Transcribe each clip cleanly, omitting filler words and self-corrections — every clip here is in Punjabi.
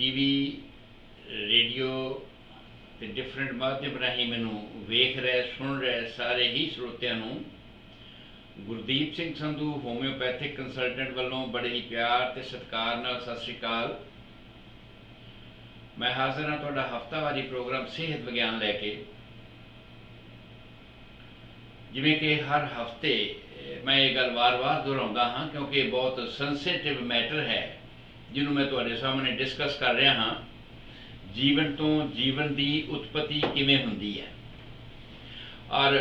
टीवी रेडियो ਤੇ ਡਿਫਰੈਂਟ ਮਾਧਿਅਮ ਰਾਹੀਂ ਮੈਨੂੰ ਵੇਖ ਰਹੇ ਸੁਣ ਰਹੇ ਸਾਰੇ ਹੀ ਸਰੋਤਿਆਂ ਨੂੰ ਗੁਰਦੀਪ ਸਿੰਘ ਸੰਧੂ ਹੋਮਿਓਪੈਥਿਕ ਕੰਸਲਟੈਂਟ ਵੱਲੋਂ ਬੜੇ ਹੀ ਪਿਆਰ ਤੇ ਸਤਿਕਾਰ ਨਾਲ ਸਤਿ ਸ਼੍ਰੀ ਅਕਾਲ। ਮੈਂ ਹਾਜ਼ਰ ਹਾਂ ਤੁਹਾਡਾ ਹਫ਼ਤਾਵਾਰੀ ਪ੍ਰੋਗਰਾਮ ਸਿਹਤ ਵਿਗਿਆਨ ਲੈ ਕੇ। ਜਿਵੇਂ ਕਿ ਹਰ ਹਫ਼ਤੇ ਮੈਂ ਇਹ ਗੱਲ ਵਾਰ-ਵਾਰ ਦੁਹਰਾਉਂਦਾ ਹਾਂ ਕਿਉਂਕਿ ਇਹ ਬਹੁਤ ਸੈਂਸਿਟਿਵ ਮੈਟਰ ਹੈ ਜਿਹਨੂੰ ਮੈਂ ਤੁਹਾਡੇ ਸਾਹਮਣੇ ਡਿਸਕਸ ਕਰ ਰਿਹਾ ਹਾਂ। ਜੀਵਨ ਤੋਂ ਜੀਵਨ ਦੀ ਉਤਪਤੀ ਕਿਵੇਂ ਹੁੰਦੀ ਹੈ ਔਰ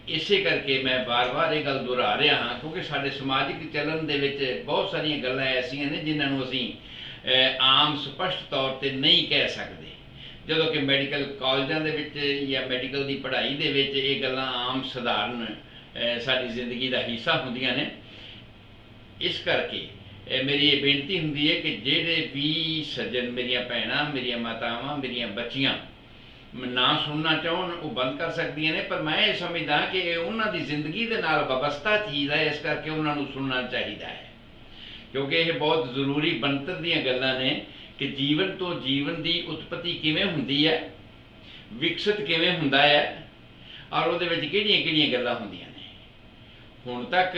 ਇਸੇ ਕਰਕੇ ਮੈਂ ਵਾਰ-ਵਾਰ ਇਹ ਗੱਲ ਦੁਹਰਾ ਰਿਹਾ ਹਾਂ ਕਿਉਂਕਿ ਸਾਡੇ ਸਮਾਜਿਕ ਚੱਲਣ ਦੇ ਵਿੱਚ ਬਹੁਤ ਸਾਰੀਆਂ ਗੱਲਾਂ ਐਸੀਆਂ ਨੇ ਜਿਨ੍ਹਾਂ ਨੂੰ ਅਸੀਂ ਆਮ ਸਪਸ਼ਟ ਤੌਰ 'ਤੇ ਨਹੀਂ ਕਹਿ ਸਕਦੇ। ਜਦੋਂ ਕਿ ਮੈਡੀਕਲ ਕਾਲਜਾਂ ਦੇ ਵਿੱਚ ਜਾਂ ਮੈਡੀਕਲ ਦੀ ਪੜ੍ਹਾਈ ਦੇ ਵਿੱਚ ਇਹ ਗੱਲਾਂ ਆਮ ਸਧਾਰਨ ਸਾਡੀ ਜ਼ਿੰਦਗੀ ਦਾ ਹਿੱਸਾ ਹੁੰਦੀਆਂ ਨੇ। ਇਸ ਕਰਕੇ ਮੇਰੀ ਇਹ ਬੇਨਤੀ ਹੁੰਦੀ ਹੈ ਕਿ ਜਿਹੜੇ ਵੀ ਸੱਜਣ ਮੇਰੀਆਂ ਭੈਣਾਂ ਮੇਰੀਆਂ ਮਾਤਾਵਾਂ ਮੇਰੀਆਂ ਬੱਚੀਆਂ ਨਾ ਸੁਣਨਾ ਚਾਹੁਣ ਉਹ ਬੰਦ ਕਰ ਸਕਦੀਆਂ ਨੇ, ਪਰ ਮੈਂ ਇਹ ਸਮਝਦਾ ਕਿ ਇਹ ਉਹਨਾਂ ਦੀ ਜ਼ਿੰਦਗੀ ਦੇ ਨਾਲ ਵਾਬਸਤਾ ਚੀਜ਼ ਹੈ, ਇਸ ਕਰਕੇ ਉਹਨਾਂ ਨੂੰ ਸੁਣਨਾ ਚਾਹੀਦਾ ਹੈ ਕਿਉਂਕਿ ਇਹ ਬਹੁਤ ਜ਼ਰੂਰੀ ਬਣਤਰ ਦੀਆਂ ਗੱਲਾਂ ਨੇ ਕਿ ਜੀਵਨ ਤੋਂ ਜੀਵਨ ਦੀ ਉਤਪਤੀ ਕਿਵੇਂ ਹੁੰਦੀ ਹੈ, ਵਿਕਸਿਤ ਕਿਵੇਂ ਹੁੰਦਾ ਹੈ ਔਰ ਉਹਦੇ ਵਿੱਚ ਕਿਹੜੀਆਂ ਗੱਲਾਂ ਹੁੰਦੀਆਂ ਨੇ। ਹੁਣ ਤੱਕ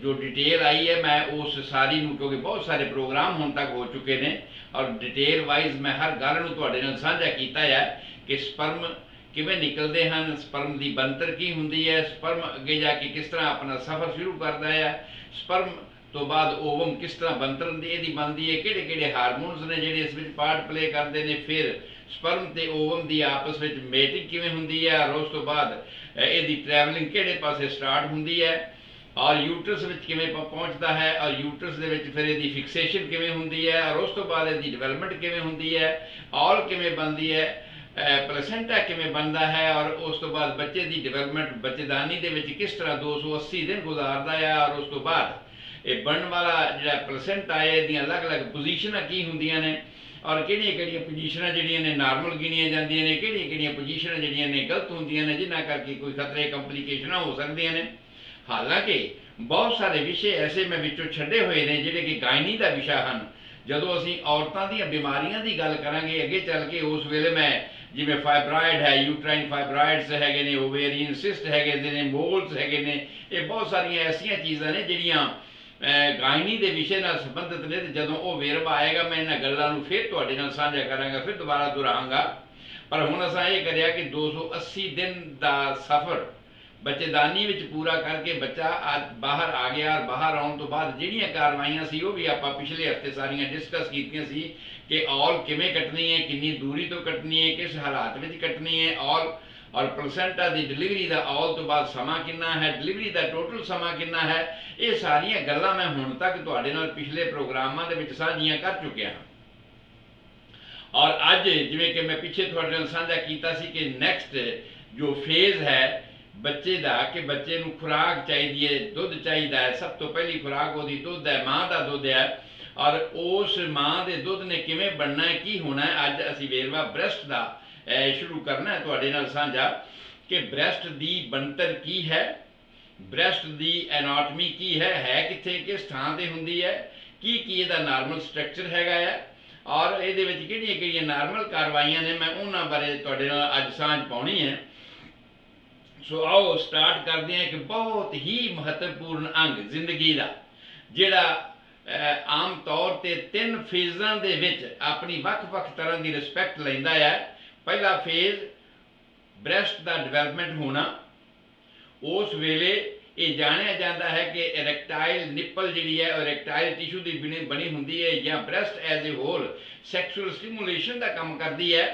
ਜੋ ਡਿਟੇਲ ਆਈ ਹੈ ਮੈਂ ਉਸ ਸਾਰੀ ਨੂੰ, ਕਿਉਂਕਿ ਬਹੁਤ ਸਾਰੇ ਪ੍ਰੋਗਰਾਮ ਹੁਣ ਤੱਕ ਹੋ ਚੁੱਕੇ ਨੇ ਔਰ ਡਿਟੇਲ ਵਾਈਜ਼ ਮੈਂ ਹਰ ਗੱਲ ਨੂੰ ਤੁਹਾਡੇ ਨਾਲ ਸਾਂਝਾ ਕੀਤਾ ਹੈ ਕਿ ਸਪਰਮ ਕਿਵੇਂ ਨਿਕਲਦੇ ਹਨ, ਸਪਰਮ ਦੀ ਬਣਤਰ ਕੀ ਹੁੰਦੀ ਹੈ, ਸਪਰਮ ਅੱਗੇ ਜਾ ਕੇ ਕਿਸ ਤਰ੍ਹਾਂ ਆਪਣਾ ਸਫ਼ਰ ਸ਼ੁਰੂ ਕਰਦਾ ਹੈ, ਸਪਰਮ ਤੋਂ ਬਾਅਦ ਓਵਮ ਕਿਸ ਤਰ੍ਹਾਂ ਬਣਤਰ ਇਹਦੀ ਬਣਦੀ ਹੈ, ਕਿਹੜੇ ਹਾਰਮੋਨਸ ਨੇ ਜਿਹੜੇ ਇਸ ਵਿੱਚ ਪਾਰਟ ਪਲੇ ਕਰਦੇ ਨੇ, ਫਿਰ ਸਪਰਮ ਤੇ ਓਵਮ ਦੀ ਆਪਸ ਵਿੱਚ ਮੇਟਿੰਗ ਕਿਵੇਂ ਹੁੰਦੀ ਹੈ ਔਰ ਉਸ ਤੋਂ ਬਾਅਦ ਇਹਦੀ ਟਰੈਵਲਿੰਗ ਕਿਹੜੇ ਪਾਸੇ ਸਟਾਰਟ ਹੁੰਦੀ ਹੈ ਔਰ ਯੂਟਰਸ ਵਿੱਚ ਕਿਵੇਂ ਪਹੁੰਚਦਾ ਹੈ ਔਰ ਯੂਟਰਸ ਦੇ ਵਿੱਚ ਫਿਰ ਇਹਦੀ ਫਿਕਸੇਸ਼ਨ ਕਿਵੇਂ ਹੁੰਦੀ ਹੈ ਔਰ ਉਸ ਤੋਂ ਬਾਅਦ ਇਹਦੀ ਡਿਵੈਲਪਮੈਂਟ ਕਿਵੇਂ ਹੁੰਦੀ ਹੈ, ਔਲ ਕਿਵੇਂ ਬਣਦੀ ਹੈ, ਪਲੇਸੈਂਟਾ ਕਿਵੇਂ ਬਣਦਾ ਹੈ ਔਰ ਉਸ ਤੋਂ ਬਾਅਦ ਬੱਚੇ ਦੀ ਡਿਵੈਲਪਮੈਂਟ ਬੱਚੇਦਾਨੀ ਦੇ ਵਿੱਚ ਕਿਸ ਤਰ੍ਹਾਂ 280 ਦਿਨ ਗੁਜ਼ਾਰਦਾ ਹੈ ਔਰ ਉਸ ਤੋਂ ਬਾਅਦ ਇਹ ਬਣਨ ਵਾਲਾ ਜਿਹੜਾ ਪਲੇਸੈਂਟਾ ਹੈ ਇਹਦੀਆਂ ਅਲੱਗ-ਅਲੱਗ ਪੋਜੀਸ਼ਨਾਂ ਕੀ ਹੁੰਦੀਆਂ ਨੇ ਔਰ ਕਿਹੜੀਆਂ ਪੋਜੀਸ਼ਨਾਂ ਜਿਹੜੀਆਂ ਨੇ ਨਾਰਮਲ ਗਿਣੀਆਂ ਜਾਂਦੀਆਂ ਨੇ, ਕਿਹੜੀਆਂ ਪੋਜੀਸ਼ਨਾਂ ਜਿਹੜੀਆਂ ਨੇ ਗਲਤ ਹੁੰਦੀਆਂ ਨੇ ਜਿਨ੍ਹਾਂ ਕਰਕੇ ਕੋਈ ਖਤਰੇ ਕੰਪਲੀਕੇਸ਼ਨਾਂ ਹੋ ਸਕਦੀਆਂ ਨੇ। ਹਾਲਾਂਕਿ ਬਹੁਤ ਸਾਰੇ ਵਿਸ਼ੇ ਐਸੇ ਮੈਂ ਵਿੱਚੋਂ ਛੱਡੇ ਹੋਏ ਨੇ ਜਿਹੜੇ ਕਿ ਗਾਇਨੀ ਦਾ ਵਿਸ਼ਾ ਹਨ। ਜਦੋਂ ਅਸੀਂ ਔਰਤਾਂ ਦੀਆਂ ਬਿਮਾਰੀਆਂ ਦੀ ਗੱਲ ਕਰਾਂਗੇ ਅੱਗੇ ਚੱਲ ਕੇ ਉਸ ਵੇਲੇ ਮੈਂ ਜਿਵੇਂ ਫਾਈਬਰਾਇਡ ਹੈ, ਯੂਟਰਾਈਨ ਫਾਈਬਰਾਇਡਸ ਹੈਗੇ ਨੇ, ਓਵੇਰੀਅਨ ਸਿਸਟ ਹੈਗੇ ਨੇ, ਮੋਲਸ ਹੈਗੇ ਨੇ, ਇਹ ਬਹੁਤ ਸਾਰੀਆਂ ਐਸੀਆਂ ਚੀਜ਼ਾਂ ਨੇ ਜਿਹੜੀਆਂ ਗਾਇਨੀ ਦੇ ਵਿਸ਼ੇ ਨਾਲ ਸੰਬੰਧਿਤ ਨੇ ਤੇ ਜਦੋਂ ਉਹ ਵੇਰਵਾ ਆਏਗਾ ਮੈਂ ਇਹਨਾਂ ਗੱਲਾਂ ਨੂੰ ਫਿਰ ਤੁਹਾਡੇ ਨਾਲ ਸਾਂਝਾ ਕਰਾਂਗਾ, ਫਿਰ ਦੁਬਾਰਾ ਦੁਹਰਾਵਾਂਗਾ। ਪਰ ਹੁਣ ਅਸਾਂ ਇਹ ਕਰਿਆ ਕਿ 280 ਦਿਨ ਦਾ ਸਫ਼ਰ ਬੱਚੇਦਾਨੀ ਵਿੱਚ ਪੂਰਾ ਕਰਕੇ ਬੱਚਾ ਬਾਹਰ ਆ ਗਿਆ ਔਰ ਬਾਹਰ ਆਉਣ ਤੋਂ ਬਾਅਦ ਜਿਹੜੀਆਂ ਕਾਰਵਾਈਆਂ ਸੀ ਉਹ ਵੀ ਆਪਾਂ ਪਿਛਲੇ ਹਫ਼ਤੇ ਸਾਰੀਆਂ ਡਿਸਕਸ ਕੀਤੀਆਂ ਸੀ ਕਿ ਔਲ ਕਿਵੇਂ ਕੱਟਣੀ ਹੈ, ਕਿੰਨੀ ਦੂਰੀ ਤੋਂ ਕੱਟਣੀ ਹੈ, ਕਿਸ ਹਾਲਾਤ ਵਿੱਚ ਕੱਟਣੀ ਹੈ ਔਲ ਔਰ ਪਲਸੈਂਟਾ ਦੀ ਡਿਲੀਵਰੀ ਦਾ ਔਲ ਤੋਂ ਬਾਅਦ ਸਮਾਂ ਕਿੰਨਾ ਹੈ, ਡਿਲੀਵਰੀ ਦਾ ਟੋਟਲ ਸਮਾਂ ਕਿੰਨਾ ਹੈ। ਇਹ ਸਾਰੀਆਂ ਗੱਲਾਂ ਮੈਂ ਹੁਣ ਤੱਕ ਤੁਹਾਡੇ ਨਾਲ ਪਿਛਲੇ ਪ੍ਰੋਗਰਾਮਾਂ ਦੇ ਵਿੱਚ ਸਾਂਝੀਆਂ ਕਰ ਚੁੱਕਿਆ ਹਾਂ ਔਰ ਅੱਜ ਜਿਵੇਂ ਕਿ ਮੈਂ ਪਿੱਛੇ ਤੁਹਾਡੇ ਨਾਲ ਸਾਂਝਾ ਕੀਤਾ ਸੀ ਕਿ ਨੈਕਸਟ ਜੋ ਫੇਜ਼ ਹੈ ਬੱਚੇ ਦਾ ਕਿ ਬੱਚੇ ਨੂੰ ਖੁਰਾਕ ਚਾਹੀਦੀ ਹੈ, ਦੁੱਧ ਚਾਹੀਦਾ ਹੈ, ਸਭ ਤੋਂ ਪਹਿਲੀ ਖੁਰਾਕ ਉਹਦੀ ਦੁੱਧ ਹੈ, ਮਾਂ ਦਾ ਦੁੱਧ ਹੈ ਔਰ ਉਸ ਮਾਂ ਦੇ ਦੁੱਧ ਨੇ ਕਿਵੇਂ ਬਣਨਾ ਹੈ, ਕੀ ਹੋਣਾ ਹੈ। ਅੱਜ ਅਸੀਂ ਵੇਰਵਾ ਬ੍ਰੈਸਟ ਦਾ ਸ਼ੁਰੂ ਕਰਨਾ ਹੈ ਤੁਹਾਡੇ ਨਾਲ ਸਾਂਝਾ ਕਿ ਬ੍ਰੈਸਟ ਦੀ ਬਣਤਰ ਕੀ ਹੈ, ਬ੍ਰੈਸਟ ਦੀ ਐਨਾਟਮੀ ਕੀ ਹੈ ਕਿੱਥੇ ਕਿਸ ਥਾਂ ਤੇ ਹੁੰਦੀ ਹੈ, ਕੀ ਇਹਦਾ ਨਾਰਮਲ ਸਟਰਕਚਰ ਹੈਗਾ ਹੈ ਔਰ ਇਹਦੇ ਵਿੱਚ ਕਿਹੜੀਆਂ ਨਾਰਮਲ ਕਾਰਵਾਈਆਂ ਨੇ, ਮੈਂ ਉਹਨਾਂ ਬਾਰੇ ਤੁਹਾਡੇ ਨਾਲ ਅੱਜ ਸਾਂਝ ਪਾਉਣੀ ਹੈ। ਸੋ ਆਓ ਸਟਾਰਟ ਕਰਦੇ ਹਾਂ ਕਿ ਬਹੁਤ ਹੀ ਮਹੱਤਵਪੂਰਨ ਅੰਗ ਜ਼ਿੰਦਗੀ ਦਾ ਜਿਹੜਾ ਆਮ ਤੌਰ 'ਤੇ 3 ਫੇਜ਼ਾਂ ਦੇ ਵਿੱਚ ਆਪਣੀ ਵੱਖ-ਵੱਖ ਤਰ੍ਹਾਂ ਦੀ ਰਿਸਪੈਕਟ ਲੈਂਦਾ ਹੈ। ਪਹਿਲਾ ਫੇਜ਼ ਬ੍ਰੈਸਟ ਦਾ ਡਿਵੈਲਪਮੈਂਟ ਹੋਣਾ। ਉਸ ਵੇਲੇ ਇਹ ਜਾਣਿਆ ਜਾਂਦਾ ਹੈ ਕਿ ਇਰੈਕਟਾਈਲ ਨਿੱਪਲ ਜਿਹੜੀ ਹੈ ਉਹ ਇਰੈਕਟਾਈਲ ਟਿਸ਼ੂ ਦੀ ਬਣੀ ਹੁੰਦੀ ਹੈ ਜਾਂ breast as a whole sexual stimulation ਦਾ ਕੰਮ ਕਰਦੀ ਹੈ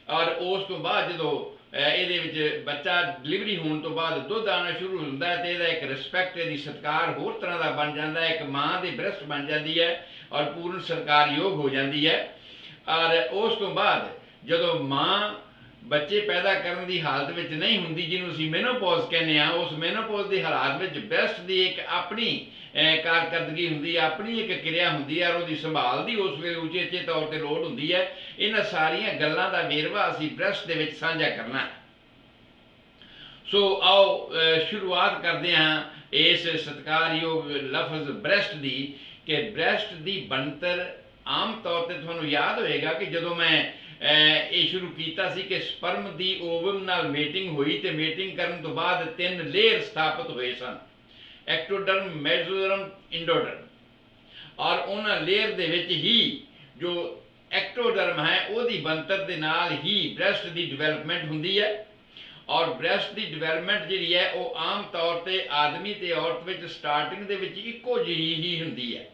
ਔਰ ਉਸ ਤੋਂ ਬਾਅਦ ਜਦੋਂ ਇਹਦੇ ਵਿੱਚ ਬੱਚਾ ਡਿਲੀਵਰੀ ਹੋਣ ਤੋਂ ਬਾਅਦ ਦੁੱਧ ਆਉਣਾ ਸ਼ੁਰੂ ਹੁੰਦਾ ਹੈ ਤੇ ਇਹਦਾ ਇੱਕ ਰਿਸਪੈਕਟ ਇਹਦੀ ਸਤਿਕਾਰ ਹੋਰ ਤਰ੍ਹਾਂ ਦਾ ਬਣ ਜਾਂਦਾ ਹੈ, ਇੱਕ ਮਾਂ ਦੀ ਬ੍ਰੈਸਟ ਬਣ ਜਾਂਦੀ ਹੈ ਔਰ ਪੂਰਨ ਸਤਿਕਾਰਯੋਗ ਹੋ ਜਾਂਦੀ ਹੈ। ਔਰ ਉਸ ਤੋਂ ਬਾਅਦ ਜਦੋਂ ਮਾਂ ਬੱਚੇ ਪੈਦਾ ਕਰਨ ਦੀ ਹਾਲਤ ਵਿੱਚ ਨਹੀਂ ਹੁੰਦੀ ਜਿਹਨੂੰ ਅਸੀਂ ਮੈਨੋਪੌਜ਼ ਕਹਿੰਦੇ ਹਾਂ, ਉਸ ਮੈਨੋਪੌਜ਼ ਦੀ ਹਾਲਾਤ ਵਿੱਚ ਬ੍ਰੈਸਟ ਦੀ ਇੱਕ ਆਪਣੀ ਕਾਰਕਰਦਗੀ ਹੁੰਦੀ ਹੈ, ਆਪਣੀ ਇੱਕ ਕਿਰਿਆ ਹੁੰਦੀ ਹੈ ਔਰ ਉਹਦੀ ਸੰਭਾਲ ਦੀ ਉਸ ਵੇਲੇ ਉਚੇਚੇ ਤੌਰ 'ਤੇ ਲੋੜ ਹੁੰਦੀ ਹੈ। ਇਹਨਾਂ ਸਾਰੀਆਂ ਗੱਲਾਂ ਦਾ ਵੇਰਵਾ ਅਸੀਂ ਬ੍ਰੈਸਟ ਦੇ ਵਿੱਚ ਸਾਂਝਾ ਕਰਨਾ। ਸੋ ਆਓ ਸ਼ੁਰੂਆਤ ਕਰਦੇ ਹਾਂ ਇਸ ਸਤਿਕਾਰਯੋਗ ਲਫ਼ਜ਼ ਬ੍ਰੈਸਟ ਦੀ ਕਿ ਬ੍ਰੈਸਟ ਦੀ ਬਣਤਰ ਆਮ ਤੌਰ ਤੇ ਤੁਹਾਨੂੰ ਯਾਦ ਹੋਏਗਾ ਕਿ ਜਦੋਂ ਮੈਂ ਇਹ ਸ਼ੁਰੂ ਕੀਤਾ ਸੀ ਕਿ ਸਪਰਮ ਦੀ ਓਵਮ ਨਾਲ ਮੇਟਿੰਗ ਹੋਈ ਤੇ ਮੇਟਿੰਗ ਕਰਨ ਤੋਂ ਬਾਅਦ 3 ਲੇਅਰ ਸਥਾਪਿਤ ਹੋਏ ਸਨ, ਐਕਟੋਡਰਮ, ਮੈਸੋਡਰਮ, ਇੰਡੋਡਰਮ। ਔਰ ਉਹਨਾਂ ਲੇਅਰ ਦੇ ਵਿੱਚ ਹੀ ਜੋ ਐਕਟੋਡਰਮ ਹੈ ਉਹਦੀ ਬਣਤਰ ਦੇ ਨਾਲ ਹੀ ਬ੍ਰੈਸਟ ਦੀ ਡਿਵੈਲਪਮੈਂਟ ਹੁੰਦੀ ਹੈ। ਔਰ ਬ੍ਰੈਸਟ ਦੀ ਡਿਵੈਲਪਮੈਂਟ ਜਿਹੜੀ ਹੈ ਉਹ ਆਮ ਤੌਰ ਤੇ ਆਦਮੀ ਤੇ ਔਰਤ ਵਿੱਚ ਸਟਾਰਟਿੰਗ ਦੇ ਵਿੱਚ ਇੱਕੋ ਜਿਹੀ ਹੀ ਹੁੰਦੀ ਹੈ,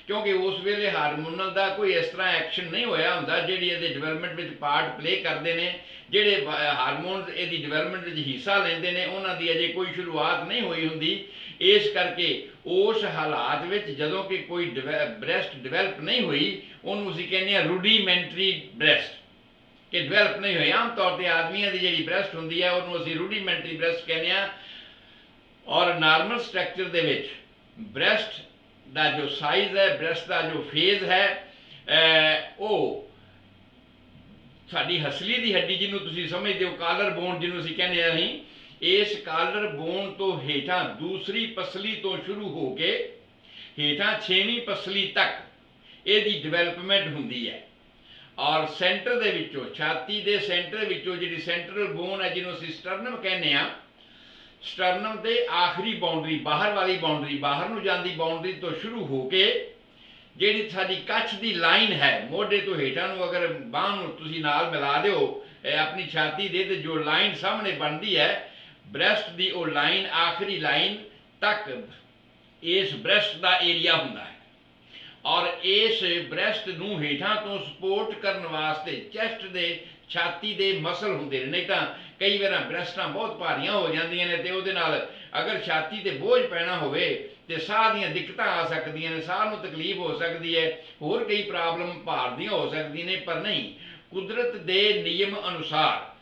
ਕਿਉਂਕਿ ਉਸ ਵੇਲੇ ਹਾਰਮੋਨਲ ਦਾ ਕੋਈ ਇਸ ਤਰ੍ਹਾਂ ਐਕਸ਼ਨ ਨਹੀਂ ਹੋਇਆ ਹੁੰਦਾ ਜਿਹੜੀ ਇਹਦੇ ਡਿਵੈਲਪਮੈਂਟ ਵਿੱਚ ਪਾਰਟ ਪਲੇ ਕਰਦੇ ਨੇ। ਜਿਹੜੇ ਹਾਰਮੋਨਸ ਇਹਦੀ ਡਿਵੈਲਪਮੈਂਟ ਵਿੱਚ ਹਿੱਸਾ ਲੈਂਦੇ ਨੇ ਉਹਨਾਂ ਦੀ ਅਜੇ ਕੋਈ ਸ਼ੁਰੂਆਤ ਨਹੀਂ ਹੋਈ ਹੁੰਦੀ। ਇਸ ਕਰਕੇ ਉਸ ਹਾਲਾਤ ਵਿੱਚ ਜਦੋਂ ਕਿ ਕੋਈ ਬ੍ਰੈਸਟ ਡਿਵੈਲਪ ਨਹੀਂ ਹੋਈ, ਉਹਨੂੰ ਅਸੀਂ ਕਹਿੰਦੇ ਹਾਂ ਰੂਡੀਮੈਂਟਰੀ ਬ੍ਰੈਸਟ, ਕਿ ਡਿਵੈਲਪ ਨਹੀਂ ਹੋਈ। ਆਮ ਤੌਰ ਤੇ ਆਦਮੀਆਂ ਦੀ ਜਿਹੜੀ ਬ੍ਰੈਸਟ ਹੁੰਦੀ ਹੈ ਉਹਨੂੰ ਅਸੀਂ ਰੂਡੀਮੈਂਟਰੀ ਬ੍ਰੈਸਟ ਕਹਿੰਦੇ ਹਾਂ। ਔਰ ਨਾਰਮਲ ਸਟਰਕਚਰ ਦੇ ਵਿੱਚ ਬ੍ਰੈਸਟ ਦਾ ਜੋ ਸਾਈਜ਼ ਹੈ, ਬ੍ਰੈਸਟ ਦਾ ਜੋ ਫੇਜ਼ ਹੈ, ਉਹ ਸਾਡੀ ਹਸਲੀ ਦੀ ਹੱਡੀ ਜਿਹਨੂੰ ਤੁਸੀਂ ਸਮਝਦੇ ਹੋ, ਕਾਲਰ ਬੋਨ ਜਿਹਨੂੰ ਅਸੀਂ ਕਹਿੰਦੇ ਹਾਂ, ਅਸੀਂ ਇਸ ਕਾਲਰ ਬੋਨ ਤੋਂ ਹੇਠਾਂ ਦੂਸਰੀ ਪਸਲੀ ਤੋਂ ਸ਼ੁਰੂ ਹੋ ਕੇ ਹੇਠਾਂ 6ਵੀਂ ਪਸਲੀ ਤੱਕ ਇਹਦੀ ਡਿਵੈਲਪਮੈਂਟ ਹੁੰਦੀ ਹੈ। ਔਰ ਸੈਂਟਰ ਦੇ ਵਿੱਚੋਂ, ਛਾਤੀ ਦੇ ਸੈਂਟਰ ਵਿੱਚੋਂ ਜਿਹੜੀ ਸੈਂਟਰਲ ਬੋਨ ਹੈ ਜਿਹਨੂੰ ਅਸੀਂ ਸਟਰਨਮ ਕਹਿੰਦੇ ਹਾਂ, ਸਟਰਨਮ ਦੇ ਆਖਰੀ ਬਾਉਂਡਰੀ, ਬਾਹਰ ਵਾਲੀ ਬਾਉਂਡਰੀ, ਬਾਹਰ ਨੂੰ ਜਾਂਦੀ ਬਾਉਂਡਰੀ ਤੋਂ ਸ਼ੁਰੂ ਹੋ ਕੇ ਜਿਹੜੀ ਸਾਡੀ ਕੱਛ ਦੀ ਲਾਈਨ ਹੈ, ਮੋਢੇ ਤੋਂ ਹੇਠਾਂ ਨੂੰ ਅਗਰ ਬਾਂਹ ਨੂੰ ਤੁਸੀਂ ਨਾਲ ਮਿਲਾ ਦਿਓ ਆਪਣੀ ਛਾਤੀ ਦੇ, ਤੇ ਜੋ ਲਾਈਨ ਸਾਹਮਣੇ ਬਣਦੀ ਹੈ ਬ੍ਰੈਸਟ ਦੀ, ਉਹ ਲਾਈਨ ਆਖਰੀ ਲਾਈਨ ਤੱਕ ਇਸ ਬ੍ਰੈਸਟ ਦਾ ਏਰੀਆ ਹੁੰਦਾ ਹੈ। ਔਰ ਇਸ ਬ੍ਰੈਸਟ ਨੂੰ ਹੇਠਾਂ ਤੋਂ ਸਪੋਰਟ ਕਰਨ ਵਾਸਤੇ ਚੈਸਟ ਦੇ, ਛਾਤੀ ਦੇ ਮਸਲ ਹੁੰਦੇ ਨੇ। ਨਹੀਂ ਤਾਂ ਕਈ ਵਾਰ ਬ੍ਰੈਸਟਾਂ ਬਹੁਤ ਭਾਰੀਆਂ ਹੋ ਜਾਂਦੀਆਂ ਨੇ ਤੇ ਉਹਦੇ ਨਾਲ ਅਗਰ ਛਾਤੀ ਤੇ ਬੋਝ ਪੈਣਾ ਹੋਵੇ ਤੇ ਸਾਹ ਦੀਆਂ ਦਿੱਕਤਾਂ ਆ ਸਕਦੀਆਂ ਨੇ, ਸਾਹ ਨੂੰ ਤਕਲੀਫ ਹੋ ਸਕਦੀ ਹੈ, ਹੋਰ ਕਈ ਪ੍ਰੋਬਲਮ ਭਾਰ ਦੀਆਂ ਹੋ ਸਕਦੀਆਂ ਨੇ। ਪਰ ਨਹੀਂ, ਕੁਦਰਤ ਦੇ ਨਿਯਮ ਅਨੁਸਾਰ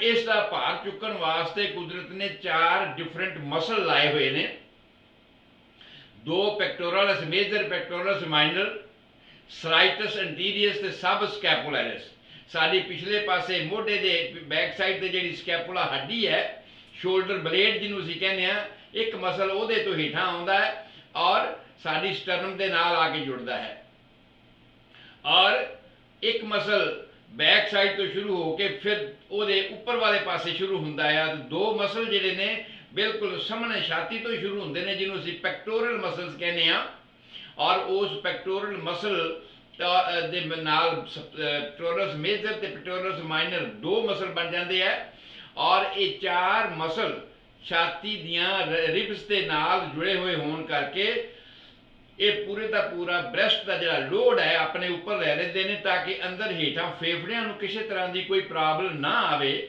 ਇਸ ਦਾ ਭਾਰ ਚੁੱਕਣ ਵਾਸਤੇ ਕੁਦਰਤ ਨੇ 4 ਡਿਫਰੈਂਟ ਮਸਲ ਲਾਏ ਹੋਏ ਨੇ। 2 ਪੈਕਟੋਰਲਸ ਮੇਜਰ, ਪੈਕਟੋਰਲਸ ਮਾਈਨਰ, ਸਰਾਈਟਸ ਐਂਟੀਰੀਅਸ ਤੇ ਸਬ ਸਕੈਪੂਲੈਰਿਸ। ਸਾਡੀ ਪਿਛਲੇ ਪਾਸੇ ਮੋਢੇ ਦੇ ਬੈਕ ਸਾਈਡ ਤੇ ਜਿਹੜੀ ਸਕੈਪੂਲਾ ਹੱਡੀ ਹੈ, ਸ਼ੋਲਡਰ ਬਲੇਡ ਜਿਹਨੂੰ ਅਸੀਂ ਕਹਿੰਦੇ ਹਾਂ, ਇੱਕ ਮਸਲ ਉਹਦੇ ਤੋਂ ਹੇਠਾਂ ਆਉਂਦਾ ਹੈ ਔਰ ਸਾਡੀ ਸਟਰਨਮ ਦੇ ਨਾਲ ਆ ਕੇ ਜੁੜਦਾ ਹੈ। ਔਰ ਇੱਕ ਮਸਲ ਬੈਕ ਸਾਈਡ ਤੋਂ ਸ਼ੁਰੂ ਹੋ ਕੇ ਫਿਰ ਉਹਦੇ ਉੱਪਰ ਵਾਲੇ ਪਾਸੇ ਸ਼ੁਰੂ ਹੁੰਦਾ ਹੈ। 2 ਮਸਲ ਜਿਹੜੇ ਨੇ ਬਿਲਕੁਲ ਸਾਹਮਣੇ ਛਾਤੀ ਤੋਂ ਸ਼ੁਰੂ ਹੁੰਦੇ ਨੇ ਜਿਹਨੂੰ ਅਸੀਂ ਪੈਕਟੋਰਲ ਮਸਲਸ ਕਹਿੰਦੇ ਹਾਂ। ਔਰ ਉਸ ਪੈਕਟੋਰਲ ਮਸਲ ਦੇ ਨਾਲ ਪੈਕਟੋਰਲਸ ਮੇਜਰ ਤੇ ਪੈਕਟੋਰਲਸ ਮਾਈਨਰ 2 ਮਸਲ ਬਣ ਜਾਂਦੇ ਆ। ਔਰ ਇਹ 4 ਮਸਲ ਛਾਤੀ ਦੀਆਂ ਰਿਬਸ ਦੇ ਨਾਲ ਜੁੜੇ ਹੋਏ ਹੋਣ ਕਰਕੇ ਇਹ ਪੂਰੇ ਦਾ ਪੂਰਾ ਬ੍ਰੈਸਟ ਦਾ ਜਿਹੜਾ ਲੋਡ ਹੈ ਆਪਣੇ ਉੱਪਰ ਲੈ ਲੈਂਦੇ ਨੇ, ਤਾਂ ਕਿ ਅੰਦਰ ਹੇਠਾਂ ਫੇਫੜਿਆਂ ਨੂੰ ਕਿਸੇ ਤਰ੍ਹਾਂ ਦੀ ਕੋਈ ਪ੍ਰੋਬਲਮ ਨਾ ਆਵੇ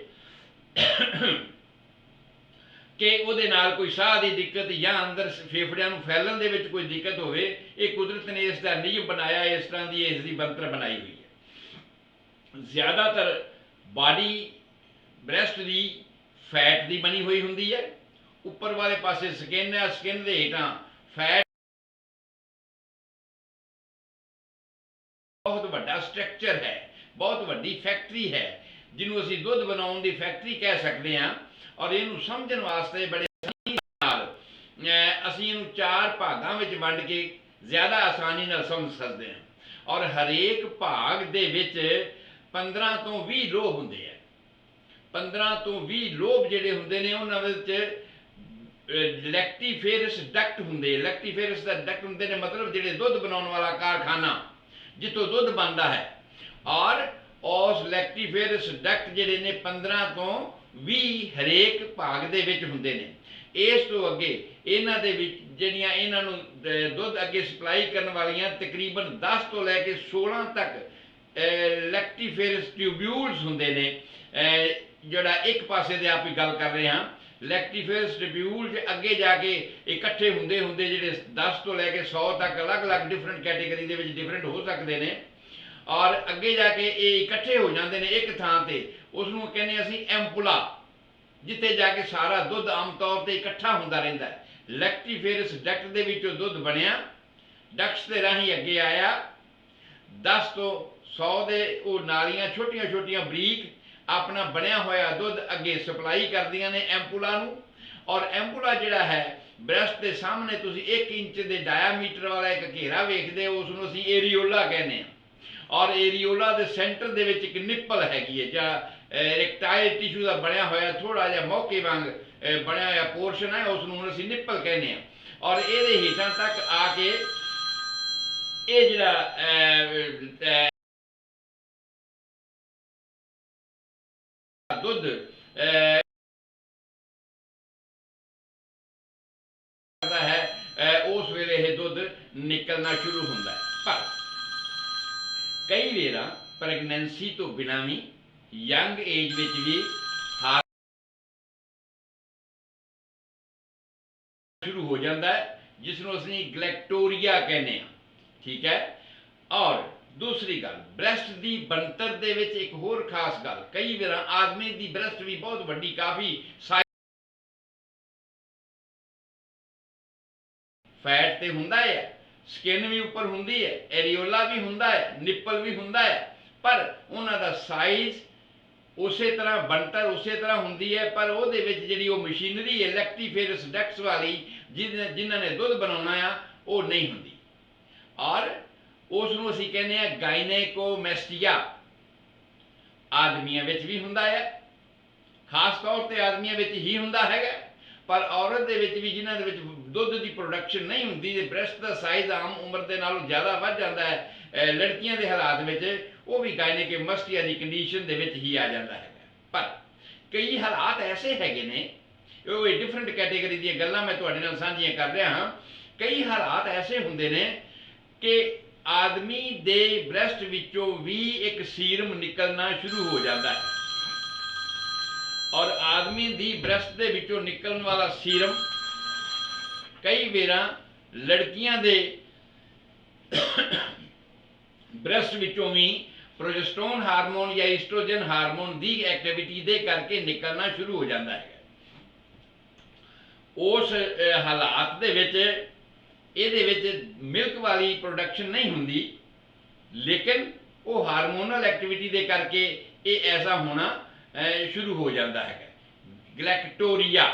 ਕਿ ਉਹਦੇ ਨਾਲ ਕੋਈ ਸਾਹ ਦੀ ਦਿੱਕਤ ਜਾਂ ਅੰਦਰ ਫੇਫੜਿਆਂ ਨੂੰ ਫੈਲਣ ਦੇ ਵਿੱਚ ਕੋਈ ਦਿੱਕਤ ਹੋਵੇ। ਇਹ ਕੁਦਰਤ ਨੇ ਇਸ ਦਾ ਨਿਯਮ ਬਣਾਇਆ, ਇਸ ਤਰ੍ਹਾਂ ਦੀ ਇਸ ਦੀ ਬਣਤਰ ਬਣਾਈ ਹੋਈ ਹੈ। ਜ਼ਿਆਦਾਤਰ ਬਾਡੀ ਬ੍ਰੈਸਟ ਦੀ ਫੈਟ ਦੀ ਬਣੀ ਹੋਈ ਹੁੰਦੀ ਹੈ। ਉੱਪਰ ਵਾਲੇ ਪਾਸੇ ਸਕਿਨ ਹੈ, ਸਕਿਨ ਦੇ ਹੇਠਾਂ ਫੈਟ। ਬਹੁਤ ਵੱਡਾ ਸਟਰਕਚਰ ਹੈ, ਬਹੁਤ ਵੱਡੀ ਫੈਕਟਰੀ ਹੈ ਜਿਹਨੂੰ ਅਸੀਂ ਦੁੱਧ ਬਣਾਉਣ ਦੀ ਫੈਕਟਰੀ ਕਹਿ ਸਕਦੇ ਹਾਂ। ਔਰ ਇਹਨੂੰ ਸਮਝਣ ਵਾਸਤੇ ਬੜੇ ਨਾਲ ਅਸੀਂ ਇਹਨੂੰ 4 ਭਾਗਾਂ ਵਿੱਚ ਵੰਡ ਕੇ ਜ਼ਿਆਦਾ ਆਸਾਨੀ ਨਾਲ ਸਮਝ ਸਕਦੇ ਹਾਂ। ਔਰ ਹਰੇਕ ਭਾਗ ਦੇ ਵਿੱਚ 15 ਤੋਂ 20 ਲੋਬ ਹੁੰਦੇ ਆ। 15 ਤੋਂ 20 ਲੋਬ ਜਿਹੜੇ ਹੁੰਦੇ ਨੇ ਉਹਨਾਂ ਵਿੱਚ ਲੈਕਟੀਫੇਰਸ ਡਕਟ ਹੁੰਦੇ। ਲੈਕਟੀਫੇਰਸ ਦਾ ਡਕਟ ਹੁੰਦੇ ਨੇ, ਮਤਲਬ ਜਿਹੜੇ ਦੁੱਧ ਬਣਾਉਣ ਵਾਲਾ ਕਾਰਖਾਨਾ ਜਿੱਥੋਂ ਦੁੱਧ ਬਣਦਾ ਹੈ। ਔਰ ਉਸ ਲੈਕਟੀਫੇਰਸ ਡਕਟ ਜਿਹੜੇ ਨੇ 15 ਤੋਂ 20 ਹਰੇਕ ਭਾਗ ਦੇ ਵਿੱਚ ਹੁੰਦੇ ਨੇ। ਇਸ ਤੋਂ ਅੱਗੇ ਇਹਨਾਂ ਦੇ ਵਿੱਚ ਜਿਹੜੀਆਂ ਇਹਨਾਂ ਨੂੰ ਦੁੱਧ ਅੱਗੇ ਸਪਲਾਈ ਕਰਨ ਵਾਲੀਆਂ ਤਕਰੀਬਨ 10 ਤੋਂ ਲੈ ਕੇ 16 ਤੱਕ ਲੈਕਟੀਫੇਰਸ ਟਿਊਬਿਊਲਸ ਹੁੰਦੇ ਨੇ। ਜਿਹੜਾ ਇੱਕ ਪਾਸੇ ਦੇ ਆਪ ਹੀ ਗੱਲ ਕਰ ਰਹੇ ਹਾਂ, ਲੈਕਟੀਫੇਰਸ ਟਿਊਬਿਊਲ ਅੱਗੇ ਜਾ ਕੇ ਇਕੱਠੇ ਹੁੰਦੇ ਹੁੰਦੇ ਜਿਹੜੇ 10 ਤੋਂ ਲੈ ਕੇ 100 ਤੱਕ ਅਲੱਗ-ਅਲੱਗ ਡਿਫਰੈਂਟ ਕੈਟੇਗਰੀ ਦੇ ਵਿੱਚ ਡਿਫਰੈਂਟ ਹੋ ਸਕਦੇ ਨੇ। ਔਰ ਅੱਗੇ ਜਾ ਕੇ ਇਹ ਇਕੱਠੇ ਹੋ ਜਾਂਦੇ ਨੇ ਇੱਕ ਥਾਂ ਤੇ, ਉਸ ਨੂੰ ਕਹਿੰਦੇ ਅਸੀਂ ਐਂਪੂਲਾ, ਜਿੱਥੇ ਜਾ ਕੇ ਸਾਰਾ ਦੁੱਧ ਆਮ ਤੌਰ ਤੇ ਇਕੱਠਾ ਹੁੰਦਾ ਰਹਿੰਦਾ ਹੈ। ਲੈਕਟੀਫੇਰਸ ਡਕਟ ਦੇ ਵਿੱਚੋਂ ਦੁੱਧ ਬਣਿਆ, ਡਕਟਸ ਦੇ ਰਾਹੀਂ ਅੱਗੇ ਆਇਆ, 10 ਤੋਂ 100 ਦੇ ਉਹ ਨਾਲੀਆਂ ਛੋਟੀਆਂ ਛੋਟੀਆਂ ਬਰੀਕ ਆਪਣਾ ਬਣਿਆ ਹੋਇਆ ਦੁੱਧ ਅੱਗੇ ਸਪਲਾਈ ਕਰਦੀਆਂ ਨੇ ਐਂਪੂਲਾ ਨੂੰ। ਔਰ ਐਂਪੂਲਾ ਜਿਹੜਾ ਹੈ ਬ੍ਰੈਸਟ ਦੇ ਸਾਹਮਣੇ ਤੁਸੀਂ 1 ਇੰਚ ਦੇ ਡਾਇਆਮੀਟਰ ਵਾਲਾ ਇੱਕ ਘੇਰਾ ਵੇਖਦੇ ਹੋ, ਉਸ ਨੂੰ ਅਸੀਂ ਏਰੀਓਲਾ ਕਹਿੰਦੇ ਹਾਂ। ਔਰ ਏਰੀਓਲਾ ਦੇ ਸੈਂਟਰ ਦੇ ਵਿੱਚ ਇੱਕ ਨਿੱਪਲ ਹੈਗੀ ਹੈ, ਜਾਂ ਰੈਕਟਾਈਲ ਟਿਸ਼ੂ ਦਾ ਬਣਿਆ ਹੋਇਆ ਥੋੜਾ ਜਿਹਾ ਮੌਕੇ ਵਾਂਗ ਬਣਿਆ ਹੋਇਆ ਪੋਰਸ਼ਨ ਹੈ, ਉਸ ਨੂੰ ਅਸੀਂ ਨਿੱਪਲ ਕਹਿੰਦੇ ਹਾਂ। ਔਰ ਇਹਦੇ ਹੇਠਾਂ ਤੱਕ ਆ ਕੇ ਇਹ ਜਿਹੜਾ ਦੁੱਧ ਕਰਦਾ ਹੈ, ਉਸ ਵੇਲੇ ਇਹ ਦੁੱਧ ਨਿਕਲਣਾ ਸ਼ੁਰੂ ਹੁੰਦਾ ਹੈ। ਪਰ ਕਈ ਵਾਰ ਪ੍ਰੈਗਨੈਂਸੀ ਤੋਂ ਬਿਨਾਂ ਵੀ ਯੰਗ ਏਜ ਵਿੱਚ ਵੀ ਸ਼ੁਰੂ ਹੋ ਜਾਂਦਾ ਹੈ, ਜਿਸ ਨੂੰ ਅਸੀਂ ਗਲੈਕਟੋਰੀਆ ਕਹਿੰਦੇ ਹਾਂ। ਠੀਕ ਹੈ। ਔਰ ਦੂਸਰੀ ਗੱਲ, ਬ੍ਰੈਸਟ ਦੀ ਬਣਤਰ ਦੇ ਵਿੱਚ ਇੱਕ ਹੋਰ ਖਾਸ ਗੱਲ, ਕਈ ਵਾਰ ਆਦਮੀ ਦੀ ਬ੍ਰੈਸਟ ਵੀ ਬਹੁਤ ਵੱਡੀ, ਕਾਫੀ ਫੈਟ ਤੇ ਹੁੰਦਾ ਹੈ, ਸਕਿਨ ਵੀ ਉੱਪਰ ਹੁੰਦੀ ਹੈ, ਐਰੀਓਲਾ ਵੀ ਹੁੰਦਾ ਹੈ, ਨਿੱਪਲ ਵੀ ਹੁੰਦਾ ਹੈ, ਪਰ ਉਹਨਾਂ ਦਾ ਸਾਈਜ਼ ਉਸੇ ਤਰ੍ਹਾਂ, ਬਣਤਰ ਉਸੇ ਤਰ੍ਹਾਂ ਹੁੰਦੀ ਹੈ, ਪਰ ਉਹਦੇ ਵਿੱਚ ਜਿਹੜੀ ਉਹ ਮਸ਼ੀਨਰੀ ਹੈ ਲੈਕਟੀਫੇਰਸ ਡਕਟਸ ਵਾਲੀ, ਜਿਨ੍ਹਾਂ ਨੇ ਦੁੱਧ ਬਣਾਉਣਾ ਆ, ਉਹ ਨਹੀਂ ਹੁੰਦੀ। ਔਰ ਉਸ ਨੂੰ ਅਸੀਂ ਕਹਿੰਦੇ ਆ ਗਾਇਨੇਕੋਮੈਸਟੀਆ। ਆਦਮੀਆਂ ਵਿੱਚ ਵੀ ਹੁੰਦਾ ਹੈ, ਖਾਸ ਤੌਰ ਤੇ ਆਦਮੀਆਂ ਵਿੱਚ ਹੀ ਹੁੰਦਾ ਹੈਗਾ, ਪਰ ਔਰਤ ਦੇ ਵਿੱਚ ਵੀ, ਜਿਨ੍ਹਾਂ ਦੇ ਵਿੱਚ ਦੁੱਧ ਦੀ ਪ੍ਰੋਡਕਸ਼ਨ ਨਹੀਂ ਹੁੰਦੀ, ਤੇ ਬ੍ਰੈਸਟ ਦਾ ਸਾਈਜ਼ ਆਮ ਉਮਰ ਦੇ ਨਾਲੋਂ ਜ਼ਿਆਦਾ ਵੱਧ ਜਾਂਦਾ ਹੈ ਲੜਕੀਆਂ ਦੇ ਹਾਲਾਤ ਵਿੱਚ, ਉਹ ਵੀ ਗਾਇਨੇਕੋਮੈਸਟੀਆ ਦੀ ਕੰਡੀਸ਼ਨ ਦੇ ਵਿੱਚ ਹੀ ਆ ਜਾਂਦਾ ਹੈਗਾ। ਪਰ ਕਈ ਹਾਲਾਤ ਐਸੇ ਹੈਗੇ ਨੇ, ਉਹ ਡਿਫਰੈਂਟ ਕੈਟੇਗਰੀ ਦੀਆਂ ਗੱਲਾਂ ਮੈਂ ਤੁਹਾਡੇ ਨਾਲ ਸਾਂਝੀਆਂ ਕਰ ਰਿਹਾ ਹਾਂ। ਕਈ ਹਾਲਾਤ ਐਸੇ ਹੁੰਦੇ ਨੇ ਕਿ ਆਦਮੀ ਦੇ ਬ੍ਰੈਸਟ ਵਿੱਚੋਂ ਵੀ ਇੱਕ ਸੀਰਮ ਨਿਕਲਣਾ ਸ਼ੁਰੂ ਹੋ ਜਾਂਦਾ ਹੈ, ਔਰ ਆਦਮੀ ਦੀ ਬ੍ਰੈਸਟ ਦੇ ਵਿੱਚੋਂ ਨਿਕਲਣ ਵਾਲਾ ਸੀਰਮ ਕਈ ਵਾਰਾਂ ਲੜਕੀਆਂ ਦੇ ਬ੍ਰੈਸਟ ਵਿੱਚੋਂ ਵੀ ਪ੍ਰੋਜੈਸਟਰੋਨ ਹਾਰਮੋਨ ਜਾਂ ਈਸਟ੍ਰੋਜਨ ਹਾਰਮੋਨ ਦੀ ਐਕਟੀਵਿਟੀ ਦੇ ਕਰਕੇ ਨਿਕਲਣਾ ਸ਼ੁਰੂ ਹੋ ਜਾਂਦਾ ਹੈ। ਉਸ ਹਾਲਾਤ ਦੇ ਵਿੱਚ ਇਹਦੇ ਵਿੱਚ ਮਿਲਕ ਵਾਲੀ ਪ੍ਰੋਡਕਸ਼ਨ ਨਹੀਂ ਹੁੰਦੀ, ਲੇਕਿਨ ਉਹ ਹਾਰਮੋਨਲ ਐਕਟੀਵਿਟੀ ਦੇ ਕਰਕੇ ਇਹ ਐਸਾ ਹੋਣਾ ਸ਼ੁਰੂ ਹੋ ਜਾਂਦਾ ਹੈ, ਗਲੈਕਟੋਰੀਆ।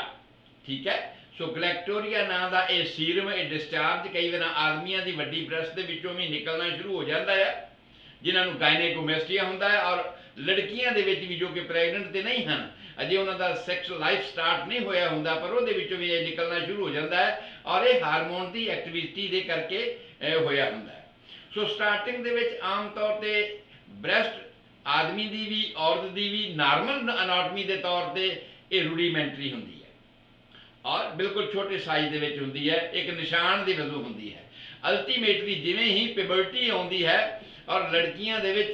ਠੀਕ ਹੈ। ਸੋ ਗਲੈਕਟੋਰੀਆ ਨਾਂ ਦਾ ਇਹ ਸੀਰਮ, ਇਹ ਡਿਸਚਾਰਜ ਕਈ ਵਾਰ ਆਦਮੀਆਂ ਦੀ ਵੱਡੀ ਬ੍ਰੈਸਟ ਦੇ ਵਿੱਚੋਂ ਵੀ ਨਿਕਲਣਾ ਸ਼ੁਰੂ ਹੋ ਜਾਂਦਾ ਹੈ, ਜਿਨ੍ਹਾਂ ਨੂੰ ਗਾਇਨੇਕੋਮੈਸਟੀਆ ਹੁੰਦਾ ਹੈ। ਔਰ ਲੜਕੀਆਂ ਦੇ ਵਿੱਚ ਵੀ ਜੋ ਕਿ ਪ੍ਰੈਗਨੈਂਟ ਤੇ ਨਹੀਂ ਹਨ, ਅਜੇ ਉਹਨਾਂ ਦਾ ਸੈਕਸ ਲਾਈਫ ਸਟਾਰਟ ਨਹੀਂ ਹੋਇਆ ਹੁੰਦਾ, ਪਰ ਉਹਦੇ ਵਿੱਚੋਂ ਵੀ ਇਹ ਨਿਕਲਣਾ ਸ਼ੁਰੂ ਹੋ ਜਾਂਦਾ ਹੈ, ਔਰ ਇਹ ਹਾਰਮੋਨ ਦੀ ਐਕਟੀਵਿਟੀ ਦੇ ਕਰਕੇ ਹੋਇਆ ਹੁੰਦਾ ਹੈ। ਸੋ ਸਟਾਰਟਿੰਗ ਦੇ ਵਿੱਚ ਆਮ ਤੌਰ ਤੇ ਬ੍ਰੈਸਟ ਆਦਮੀ ਦੀ ਵੀ ਔਰਤ ਦੀ ਵੀ ਨਾਰਮਲ ਅਨਾਟਮੀ ਦੇ ਤੌਰ ਤੇ ਇਹ ਰੂਡੀਮੈਂਟਰੀ ਹੁੰਦੀ ਹੈ, ਔਰ ਬਿਲਕੁਲ ਛੋਟੇ ਸਾਈਜ਼ ਦੇ ਵਿੱਚ ਹੁੰਦੀ ਹੈ, ਇੱਕ ਨਿਸ਼ਾਨ ਦੀ ਵਜੋਂ ਹੁੰਦੀ ਹੈ। ਅਲਟੀਮੇਟਲੀ ਜਿਵੇਂ ਹੀ ਪਿਬਰਟੀ ਆਉਂਦੀ ਹੈ ਔਰ ਲੜਕੀਆਂ ਦੇ ਵਿੱਚ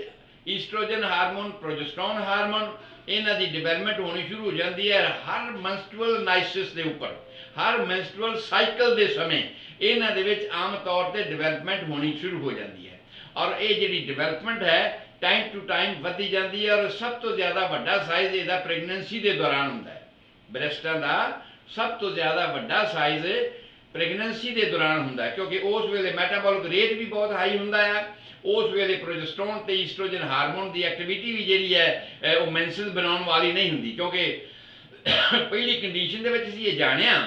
ਈਸਟ੍ਰੋਜਨ ਹਾਰਮੋਨ, ਪ੍ਰੋਜੈਸਟਰੋਨ ਹਾਰਮੋਨ, ਇਹਨਾਂ ਦੀ ਡਿਵੈਲਪਮੈਂਟ ਹੋਣੀ ਸ਼ੁਰੂ ਹੋ ਜਾਂਦੀ ਹੈ। ਹਰ ਮੈਂਸਟਰੁਅਲ ਨਾਈਸਿਸ ਦੇ ਉੱਪਰ, ਹਰ ਮੈਂਸਟਰੁਅਲ ਸਾਈਕਲ ਦੇ ਸਮੇਂ ਇਹਨਾਂ ਦੇ ਵਿੱਚ ਆਮ ਤੌਰ ਤੇ ਡਿਵੈਲਪਮੈਂਟ ਹੋਣੀ ਸ਼ੁਰੂ ਹੋ ਜਾਂਦੀ ਹੈ, ਔਰ ਇਹ ਜਿਹੜੀ ਡਿਵੈਲਪਮੈਂਟ ਹੈ ਟਾਈਮ ਟੂ ਟਾਈਮ ਵਧਦੀ ਜਾਂਦੀ ਹੈ। ਔਰ ਸਭ ਤੋਂ ਜ਼ਿਆਦਾ ਵੱਡਾ ਸਾਈਜ਼ ਇਹਦਾ ਪ੍ਰੈਗਨੈਂਸੀ ਦੇ ਦੌਰਾਨ ਹੁੰਦਾ ਹੈ। ਬ੍ਰੈਸਟਾਂ ਦਾ ਸਭ ਤੋਂ ਜ਼ਿਆਦਾ ਵੱਡਾ ਸਾਈਜ਼ ਪ੍ਰੈਗਨੈਂਸੀ ਦੇ ਦੌਰਾਨ ਹੁੰਦਾ ਹੈ, ਕਿਉਂਕਿ ਉਸ ਵੇਲੇ ਮੈਟਾਬੋਲਿਕ ਰੇਟ ਵੀ ਬਹੁਤ ਹਾਈ ਹੁੰਦਾ ਹੈ। ਉਸ ਵੇਲੇ ਪ੍ਰੋਜੈਸਟਰੋਨ ਤੇ ਈਸਟ੍ਰੋਜਨ ਹਾਰਮੋਨ ਦੀ ਐਕਟੀਵਿਟੀ ਵੀ ਜਿਹੜੀ ਹੈ ਉਹ ਮੈਂਸਸ ਬਣਾਉਣ ਵਾਲੀ ਨਹੀਂ ਹੁੰਦੀ, ਕਿਉਂਕਿ ਪਹਿਲੀ ਕੰਡੀਸ਼ਨ ਦੇ ਵਿੱਚ ਅਸੀਂ ਇਹ ਜਾਣਿਆ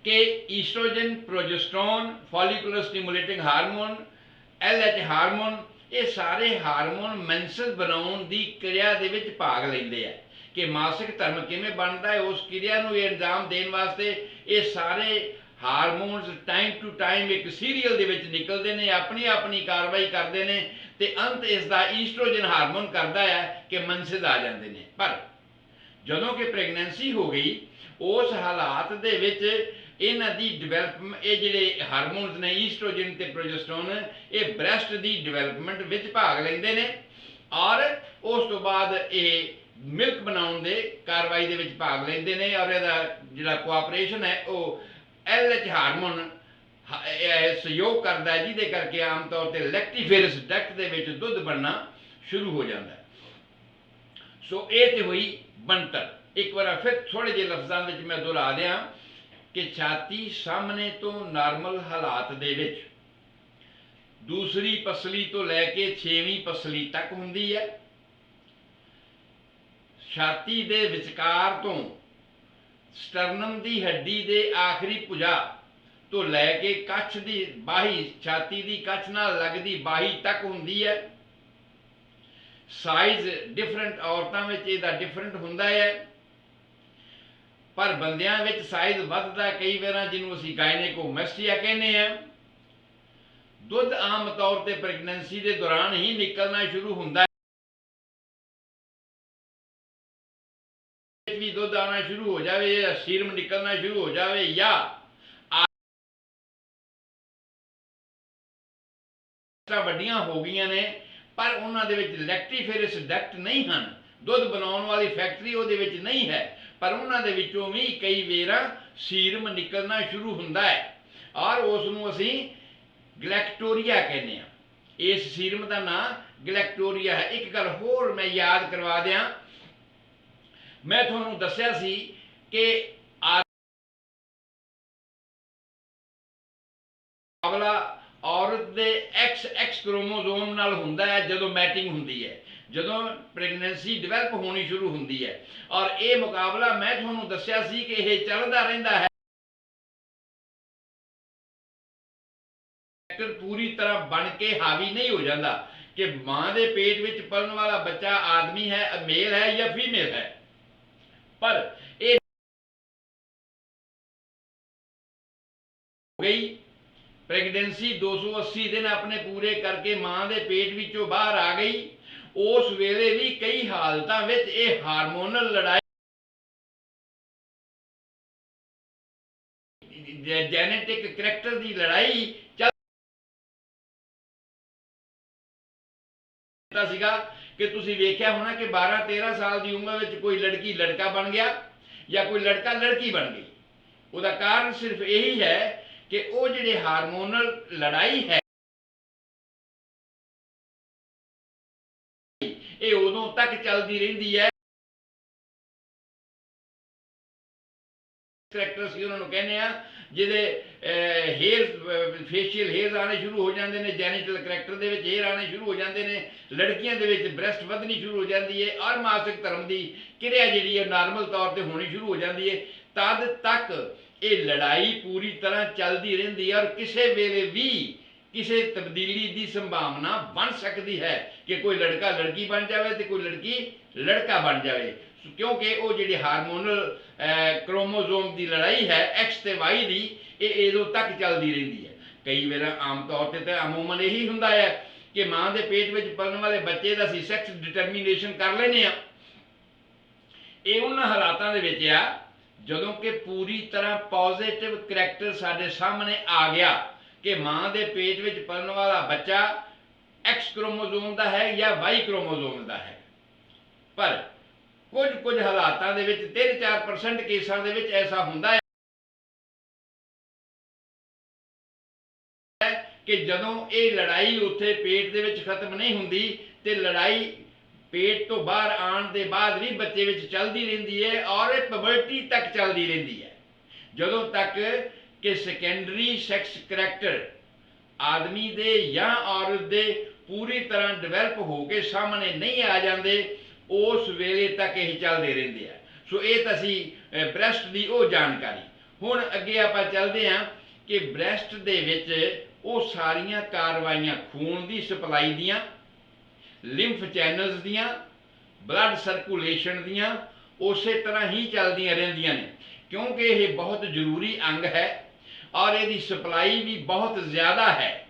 ਕਿ ਈਸਟ੍ਰੋਜਨ, ਪ੍ਰੋਜੈਸਟਰੋਨ, ਫੋਲੀਕੂਲਰ ਸਟਿਮੂਲੇਟਿੰਗ ਹਾਰਮੋਨ, LH ਹਾਰਮੋਨ, ਇਹ ਸਾਰੇ ਹਾਰਮੋਨ ਮੈਂਸਸ ਬਣਾਉਣ ਦੀ ਕਿਰਿਆ ਦੇ ਵਿੱਚ ਭਾਗ ਲੈਂਦੇ ਆ। ਕਿ ਮਾਸਿਕ ਧਰਮ ਕਿਵੇਂ ਬਣਦਾ ਹੈ, ਉਸ ਕਿਰਿਆ ਨੂੰ ਇਹ ਅੰਜਾਮ ਦੇਣ ਵਾਸਤੇ ਇਹ ਸਾਰੇ ਹਾਰਮੋਨਸ ਟਾਈਮ ਟੂ ਟਾਈਮ ਇੱਕ ਸੀਰੀਅਲ ਦੇ ਵਿੱਚ ਨਿਕਲਦੇ ਨੇ, ਆਪਣੀ ਆਪਣੀ ਕਾਰਵਾਈ ਕਰਦੇ ਨੇ, ਤੇ ਅੰਤ ਇਸ ਦਾ ਈਸਟ੍ਰੋਜਨ ਹਾਰਮੋਨ ਕਰਦਾ ਹੈ ਕਿ ਮੈਂਸਸ ਆ ਜਾਂਦੇ ਨੇ। ਪਰ ਜਦੋਂ ਕਿ ਪ੍ਰੈਗਨੈਂਸੀ ਹੋ ਗਈ, ਉਸ ਹਾਲਾਤ ਦੇ ਵਿੱਚ ਇਹਨਾਂ ਦੀ ਡਿਵੈਲਪਮੈਂਟ, ਇਹ ਜਿਹੜੇ ਹਾਰਮੋਨਸ ਨੇ ਈਸਟ੍ਰੋਜਨ ਤੇ ਪ੍ਰੋਜੈਸਟਰੋਨ, ਇਹ ਬ੍ਰੈਸਟ ਦੀ ਡਿਵੈਲਪਮੈਂਟ ਵਿੱਚ ਭਾਗ ਲੈਂਦੇ ਨੇ, ਔਰ ਉਸ ਤੋਂ ਬਾਅਦ ਇਹ ਮਿਲਕ ਬਣਾਉਣ ਦੇ ਕਾਰਵਾਈ ਦੇ ਵਿੱਚ ਭਾਗ ਲੈਂਦੇ ਨੇ। ਔਰ ਇਹਦਾ ਜਿਹੜਾ ਕੋਆਪਰੇਸ਼ਨ ਹੈ ਉਹ LH ਹਾਰਮੋਨ ਸਹਿਯੋਗ ਕਰਦਾ ਹੈ, ਜਿਹਦੇ ਕਰਕੇ ਆਮ ਤੌਰ ਤੇ ਲੈਕਟੀਫੇਰਸ ਡਕਟ ਦੇ ਵਿੱਚ ਦੁੱਧ ਬਣਨਾ ਸ਼ੁਰੂ ਹੋ ਜਾਂਦਾ ਹੈ। ਸੋ ਇਹ ਤੇ ਹੋਈ ਬਣਤਰ। ਇੱਕ ਵਾਰ ਫਿਰ ਥੋੜੇ ਜਿਹੇ ਲਫ਼ਜ਼ਾਂ ਵਿੱਚ ਮੈਂ ਦੁਹਰਾ ਦਿਆਂ ਕਿ ਛਾਤੀ ਸਾਹਮਣੇ ਤੋਂ ਨਾਰਮਲ ਹਾਲਾਤ ਦੇ ਵਿੱਚ ਦੂਸਰੀ ਪਸਲੀ ਤੋਂ ਲੈ ਕੇ 6ਵੀਂ ਪਸਲੀ ਤੱਕ ਹੁੰਦੀ ਹੈ। ਛਾਤੀ ਦੇ ਵਿਚਕਾਰ ਤੋਂ ਸਟਰਨਮ ਦੀ ਹੱਡੀ ਦੇ ਆਖਰੀ ਭੁਜਾ ਤੋਂ ਲੈ ਕੇ ਕੱਛ ਦੀ ਬਾਹੀ, ਛਾਤੀ ਦੀ ਕੱਛ ਨਾਲ ਲੱਗਦੀ ਬਾਹੀ ਤੱਕ ਹੁੰਦੀ ਹੈ। ਸਾਈਜ਼ ਡਿਫਰੈਂਟ ਔਰਤਾਂ ਵਿੱਚ ਇਹਦਾ ਡਿਫਰੈਂਟ ਹੁੰਦਾ ਹੈ, ਪਰ ਬੰਦਿਆਂ ਵਿੱਚ ਸਾਈਜ਼ ਵੱਧਦਾ ਕਈ ਵਾਰ, ਜਿਹਨੂੰ ਅਸੀਂ ਗਾਇਨੇਕੋਮੈਸਟੀਆ ਕਹਿੰਦੇ ਆ। ਦੁੱਧ ਆਮ ਤੌਰ ਤੇ ਪ੍ਰੈਗਨੈਂਸੀ ਦੇ ਦੌਰਾਨ ਹੀ ਨਿਕਲਣਾ ਸ਼ੁਰੂ ਹੁੰਦਾ ਹੈ, ਵੀ ਦੁੱਧ ਆਉਣਾ ਸ਼ੁਰੂ ਹੋ ਜਾਵੇ ਜਾਂ ਸੀਰਮ ਨਿਕਲਣਾ ਸ਼ੁਰੂ ਹੋ ਜਾਵੇ, ਜਾਂ ਵੱਡੀਆਂ ਹੋ ਗਈਆਂ ਨੇ ਪਰ ਉਹਨਾਂ ਦੇ ਵਿੱਚ ਲੈਕਟੀਫੇਰਸ ਡਕਟ ਨਹੀਂ ਹਨ, ਦੁੱਧ ਬਣਾਉਣ ਵਾਲੀ ਫੈਕਟਰੀ ਉਹਦੇ ਵਿੱਚ ਨਹੀਂ ਹੈ, ਪਰ ਉਹਨਾਂ ਦੇ ਵਿੱਚੋਂ ਵੀ ਕਈ ਵਾਰ ਸੀਰਮ ਨਿਕਲਣਾ ਸ਼ੁਰੂ ਹੁੰਦਾ ਹੈ, ਔਰ ਉਸ ਨੂੰ ਅਸੀਂ ਗਲੈਕਟੋਰੀਆ ਕਹਿੰਦੇ ਹਾਂ। ਇਸ ਸੀਰਮ ਦਾ ਨਾਮ ਗਲੈਕਟੋਰੀਆ ਹੈ। ਇੱਕ ਗੱਲ ਹੋਰ ਮੈਂ ਯਾਦ ਕਰਵਾ ਦਿਆਂ, ਮੈਂ ਤੁਹਾਨੂੰ ਦੱਸਿਆ ਸੀ ਕਿ ਮੁਕਾਬਲਾ ਔਰਤ ਦੇ ਐਕਸ ਕ੍ਰੋਮੋਜ਼ੋਮ ਨਾਲ ਹੁੰਦਾ ਹੈ ਜਦੋਂ ਮੈਟਿੰਗ ਹੁੰਦੀ ਹੈ, ਜਦੋਂ ਪ੍ਰੈਗਨੈਂਸੀ ਡਿਵੈਲਪ ਹੋਣੀ ਸ਼ੁਰੂ ਹੁੰਦੀ ਹੈ। ਔਰ ਇਹ ਮੁਕਾਬਲਾ ਮੈਂ ਤੁਹਾਨੂੰ ਦੱਸਿਆ ਸੀ ਕਿ ਇਹ ਚੱਲਦਾ ਰਹਿੰਦਾ ਹੈ, ਪੂਰੀ ਤਰ੍ਹਾਂ ਬਣ ਕੇ ਹਾਵੀ ਨਹੀਂ ਹੋ ਜਾਂਦਾ ਕਿ ਮਾਂ ਦੇ ਪੇਟ ਵਿੱਚ ਪਲਣ ਵਾਲਾ ਬੱਚਾ ਆਦਮੀ ਹੈ, ਮੇਲ ਹੈ ਜਾਂ ਫੀਮੇਲ ਹੈ, ਪਰ ਇਹ ਹੋ ਗਈ ਪ੍ਰੈਗਨੈਂਸੀ 280 ਦਿਨ ਆਪਣੇ ਪੂਰੇ ਕਰਕੇ ਮਾਂ ਦੇ ਪੇਟ ਵਿੱਚੋਂ ਬਾਹਰ ਆ ਗਈ। ਉਸ ਵੇਲੇ ਵੀ ਕਈ ਹਾਲਤਾਂ ਵਿੱਚ ਇਹ ਹਾਰਮੋਨਲ ਲੜਾਈ, ਜੈਨੇਟਿਕ ਕਰੈਕਟਰ ਦੀ ਲੜਾਈ ਚੱਲਦਾ ਸੀਗਾ ਕਿ ਤੁਸੀਂ ਵੇਖਿਆ ਹੋਣਾ ਕਿ 12-13 ਸਾਲ ਦੀ ਉਮਰ ਵਿੱਚ ਕੋਈ ਲੜਕੀ ਲੜਕਾ ਬਣ ਗਿਆ ਜਾਂ ਕੋਈ ਲੜਕਾ ਲੜਕੀ ਬਣ ਗਈ। ਉਹਦਾ ਕਾਰਨ ਸਿਰਫ ਇਹੀ ਹੈ ਕਿ ਉਹ ਜਿਹੜੇ ਹਾਰਮੋਨਲ ਲੜਾਈ ਹੈ ਇਹ ਉਦੋਂ ਤੱਕ ਚੱਲਦੀ ਰਹਿੰਦੀ ਹੈ, ਕਰੈਕਟਰ ਸੀ ਉਹਨਾਂ ਨੂੰ ਕਹਿੰਦੇ ਆ, ਜਿਹਦੇ ਹੇਅਰ ਫੇਸ਼ੀਅਲ ਹੇਅਰ ਆਣੇ ਸ਼ੁਰੂ ਹੋ ਜਾਂਦੇ ਨੇ, ਜੈਨੀਟਲ ਕਰੈਕਟਰ ਦੇ ਵਿੱਚ ਹੇਅਰ ਆਣੇ ਸ਼ੁਰੂ ਹੋ ਜਾਂਦੇ ਨੇ, ਲੜਕੀਆਂ ਦੇ ਵਿੱਚ ਬ੍ਰੈਸਟ ਵਧਣੀ ਸ਼ੁਰੂ ਹੋ ਜਾਂਦੀ ਹੈ, ਔਰ ਮਾਸਿਕ ਧਰਮ ਦੀ ਕਿਰਿਆ ਜਿਹੜੀ ਹੈ ਨਾਰਮਲ ਤੌਰ ਤੇ ਹੋਣੀ ਸ਼ੁਰੂ ਹੋ ਜਾਂਦੀ ਹੈ। ਤਦ ਤੱਕ ਇਹ ਲੜਾਈ ਪੂਰੀ ਤਰ੍ਹਾਂ ਚੱਲਦੀ ਰਹਿੰਦੀ ਹੈ, ਔਰ ਕਿਸੇ ਵੇਲੇ ਵੀ ਕਿਸੇ ਤਬਦੀਲੀ ਦੀ ਸੰਭਾਵਨਾ ਬਣ ਸਕਦੀ ਹੈ ਕਿ ਕੋਈ ਲੜਕਾ ਲੜਕੀ ਬਣ ਜਾਵੇ ਤੇ ਕੋਈ ਲੜਕੀ ਲੜਕਾ ਬਣ ਜਾਵੇ, ਕਿਉਂਕਿ ਉਹ ਜਿਹੜੀ ਹਾਰਮੋਨਲ ਕ੍ਰੋਮੋਜ਼ੋਮ ਦੀ ਲੜਾਈ ਹੈ ਐਕਸ ਤੇ ਵਾਈ ਦੀ, ਇਹ ਉਦੋਂ ਤੱਕ ਚੱਲਦੀ ਰਹਿੰਦੀ ਹੈ। ਕਈ ਵਾਰ ਆਮ ਤੌਰ ਤੇ ਤਾਂ ਅਮੂਮਨ ਇਹੀ ਹੁੰਦਾ ਹੈ ਕਿ ਮਾਂ ਦੇ ਪੇਟ ਵਿੱਚ ਪਲਣ ਵਾਲੇ ਬੱਚੇ ਦਾ ਅਸੀਂ ਸੈਕਸ ਡਿਟਰਮੀਨੇਸ਼ਨ ਕਰ ਲੈਂਦੇ ਹਾਂ। ਇਹ ਉਹਨਾਂ ਹਾਲਾਤਾਂ ਦੇ ਵਿੱਚ ਆ ਜਦੋਂ ਕਿ ਪੂਰੀ ਤਰ੍ਹਾਂ ਪੋਜ਼ਿਟਿਵ ਕਰੈਕਟਰ ਸਾਡੇ ਸਾਹਮਣੇ ਆ ਗਿਆ ਕਿ ਮਾਂ ਦੇ ਪੇਟ ਵਿੱਚ ਪਲਣ ਵਾਲਾ ਬੱਚਾ ਐਕਸ ਕ੍ਰੋਮੋਜ਼ੋਮ ਦਾ ਹੈ ਜਾਂ ਵਾਈ ਕ੍ਰੋਮੋਜ਼ੋਮ ਦਾ ਹੈ। ਪਰ ਕੁਝ ਹਾਲਾਤਾਂ ਦੇ ਵਿੱਚ 3-4% ਕੇਸਾਂ ਦੇ ਵਿੱਚ ਐਸਾ ਹੁੰਦਾ ਹੈ ਕਿ ਜਦੋਂ ਇਹ ਲੜਾਈ ਉੱਥੇ ਪੇਟ ਦੇ ਵਿੱਚ ਖਤਮ ਨਹੀਂ ਹੁੰਦੀ ਤੇ ਲੜਾਈ ਪੇਟ ਤੋਂ ਬਾਹਰ ਆਉਣ ਦੇ ਬਾਅਦ ਵੀ ਬੱਚੇ ਵਿੱਚ ਚੱਲਦੀ ਰਹਿੰਦੀ ਹੈ, ਔਰ ਇਹ ਪਬਰਟੀ ਤੱਕ ਚੱਲਦੀ ਰਹਿੰਦੀ ਹੈ, ਜਦੋਂ ਤੱਕ ਕਿ ਸੈਕੰਡਰੀ ਸੈਕਸ ਕਰੈਕਟਰ ਆਦਮੀ ਦੇ ਜਾਂ ਔਰਤ ਦੇ ਪੂਰੀ ਤਰ੍ਹਾਂ ਡਿਵੈਲਪ ਹੋ ਕੇ ਸਾਹਮਣੇ ਨਹੀਂ ਆ ਜਾਂਦੇ, ਉਸ ਵੇਲੇ ਤੱਕ ਇਹ ਚੱਲਦੇ ਰਹਿੰਦੇ ਆ। ਸੋ ਇਹ ਤਾਂ ਸੀ ਬ੍ਰੈਸਟ ਦੀ ਉਹ ਜਾਣਕਾਰੀ। ਹੁਣ ਅੱਗੇ ਆਪਾਂ ਚੱਲਦੇ ਹਾਂ ਕਿ ਬ੍ਰੈਸਟ ਦੇ ਵਿੱਚ ਉਹ ਸਾਰੀਆਂ ਕਾਰਵਾਈਆਂ ਖੂਨ ਦੀ ਸਪਲਾਈ ਦੀਆਂ, ਲਿੰਫ ਚੈਨਲਸ ਦੀਆਂ, ਬਲੱਡ ਸਰਕੂਲੇਸ਼ਨ ਦੀਆਂ ਉਸੇ ਤਰ੍ਹਾਂ ਹੀ ਚੱਲਦੀਆਂ ਰਹਿੰਦੀਆਂ ਨੇ, ਕਿਉਂਕਿ ਇਹ ਬਹੁਤ ਜ਼ਰੂਰੀ ਅੰਗ ਹੈ ਔਰ ਇਹਦੀ ਸਪਲਾਈ ਵੀ ਬਹੁਤ ਜ਼ਿਆਦਾ ਹੈ।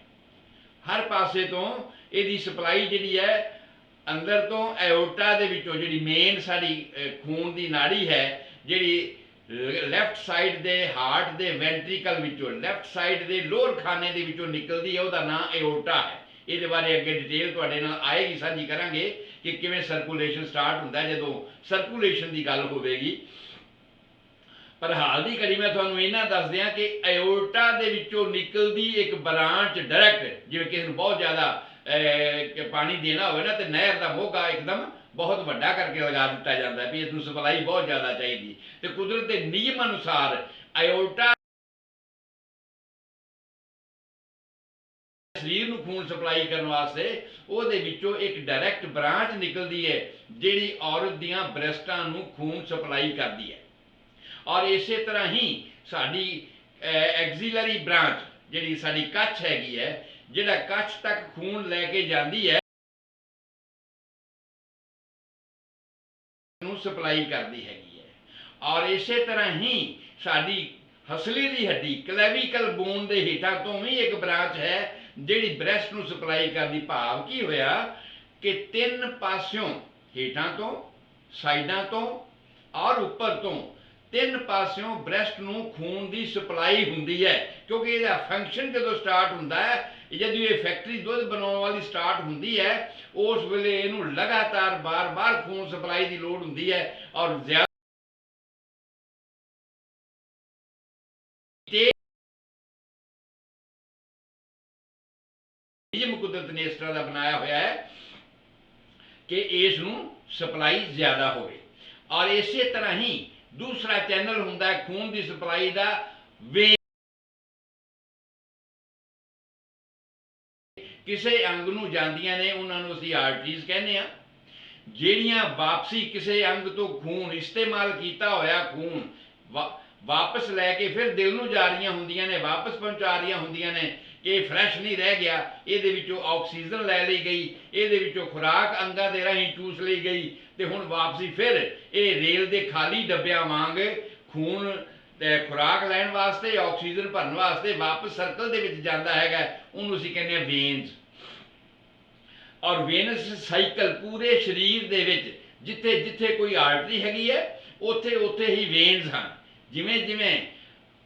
ਹਰ ਪਾਸੇ ਤੋਂ ਇਹਦੀ ਸਪਲਾਈ ਜਿਹੜੀ ਹੈ ਅੰਦਰ ਤੋਂ ਐਓਰਟਾ ਦੇ ਵਿੱਚੋਂ, ਜਿਹੜੀ ਮੇਨ ਸਾਡੀ ਖੂਨ ਦੀ ਨਾੜੀ ਹੈ, ਜਿਹੜੀ ਲੈਫਟ ਸਾਈਡ ਦੇ ਹਾਰਟ ਦੇ ਵੈਂਟਰੀਕਲ ਵਿੱਚੋਂ, ਲੈਫਟ ਸਾਈਡ ਦੇ ਲੋਅਰ ਖਾਨੇ ਦੇ ਵਿੱਚੋਂ ਨਿਕਲਦੀ ਹੈ, ਉਹਦਾ ਨਾਮ ਐਓਰਟਾ ਹੈ। ਇਹਦੇ ਬਾਰੇ ਅੱਗੇ ਡਿਟੇਲ ਤੁਹਾਡੇ ਨਾਲ ਆਏਗੀ, ਸਾਂਝੀ ਕਰਾਂਗੇ ਕਿ ਕਿਵੇਂ ਸਰਕੂਲੇਸ਼ਨ ਸਟਾਰਟ ਹੁੰਦਾ ਜਦੋਂ ਸਰਕੂਲੇਸ਼ਨ ਦੀ ਗੱਲ ਹੋਵੇਗੀ। ਪਰ ਹਾਲ ਦੀ ਘੜੀ ਮੈਂ ਤੁਹਾਨੂੰ ਇਹਨਾਂ ਦੱਸ ਦਿਆਂ ਕਿ ਐਓਰਟਾ ਦੇ ਵਿੱਚੋਂ ਨਿਕਲਦੀ ਇੱਕ ਬ੍ਰਾਂਚ ਡਾਇਰੈਕਟ, ਜਿਵੇਂ ਕਿਸੇ ਨੂੰ ਬਹੁਤ ਜ਼ਿਆਦਾ ਪਾਣੀ ਦੇਣਾ ਹੋਵੇ ਨਾ ਤੇ ਨਹਿਰ ਦਾ ਮੋਗਾ ਇੱਕਦਮ ਬਹੁਤ ਵੱਡਾ ਕਰਕੇ ਲਗਾ ਦਿੱਤਾ ਜਾਂਦਾ ਵੀ ਇਸ ਨੂੰ ਸਪਲਾਈ ਬਹੁਤ ਜ਼ਿਆਦਾ ਚਾਹੀਦੀ, ਤੇ ਕੁਦਰਤ ਦੇ ਨਿਯਮ ਅਨੁਸਾਰ ਐਓਰਟਾ ਸਰੀਰ ਨੂੰ ਖੂਨ ਸਪਲਾਈ ਕਰਨ ਵਾਸਤੇ ਉਹਦੇ ਵਿੱਚੋਂ ਇੱਕ ਡਾਇਰੈਕਟ ਬ੍ਰਾਂਚ ਨਿਕਲਦੀ ਹੈ ਜਿਹੜੀ ਔਰਤ ਦੀਆਂ ਬ੍ਰੈਸਟਾਂ ਨੂੰ ਖੂਨ ਸਪਲਾਈ ਕਰਦੀ ਹੈ। और इसे तरह ही साडी एक्सिलरी ब्रांच जिहड़ी साडी कच्छ हैगी है, जिहड़ा कच्छ तक खून लैके जाती है सप्लाई करती हैगी है। और इसे तरह ही साडी हसली दी हड्डी क्लैविकल बोन दे हेठां तो भी एक ब्रांच है जिहड़ी ब्रैसट नूं सप्लाई करदी। भाव की होया कि तीन पासियों हेठां तो, साइडां तो और उपर तो तीन पासियों ब्रैसट नूं खून की सप्लाई हुंदी है, क्योंकि इसका फंक्शन जो स्टार्ट हुंदा है, जब ये फैक्ट्री दुध बनाने वाली स्टार्ट हुंदी है उस वेले इनू लगातार बार बार खून सप्लाई की लोड़ हुंदी है। और ज्यादा कुदरत ने इस तरह का बनाया हुआ है कि इस सप्लाई ज्यादा हो। और इसे तरह ही दूसरा चैनल हुंदा है खून की सप्लाई का वेन। किसी अंग नूं जांदियां ने उन्हां नूं असीं आर्टरीज कहने आ, ਜਿਹੜੀਆਂ वापसी किसी अंग तो खून इस्तेमाल किया होया खून वापस लैके फिर दिल नूं जा रही होंदियां ने, वापस पहुँचा रही होंदियां ने कि फ्रैश नहीं रह गया, ये ऑक्सीजन लै ली गई, ये खुराक अंगां दे राहीं चूस ली गई, तो हुण वापसी फिर ये रेल के खाली डब्बियां वांग खून खुराक लैण वास्ते ऑक्सीजन भरन वास्ते वापस सर्कल दे विच जांदा हैगा, उहनूं असीं कहने वेन्स। और वेनस साइकिल पूरे शरीर दे विच जिथे जिथे कोई आर्टरी हैगी है उत्थे उत्थे ही वेन्स हैं। जिमें जिमें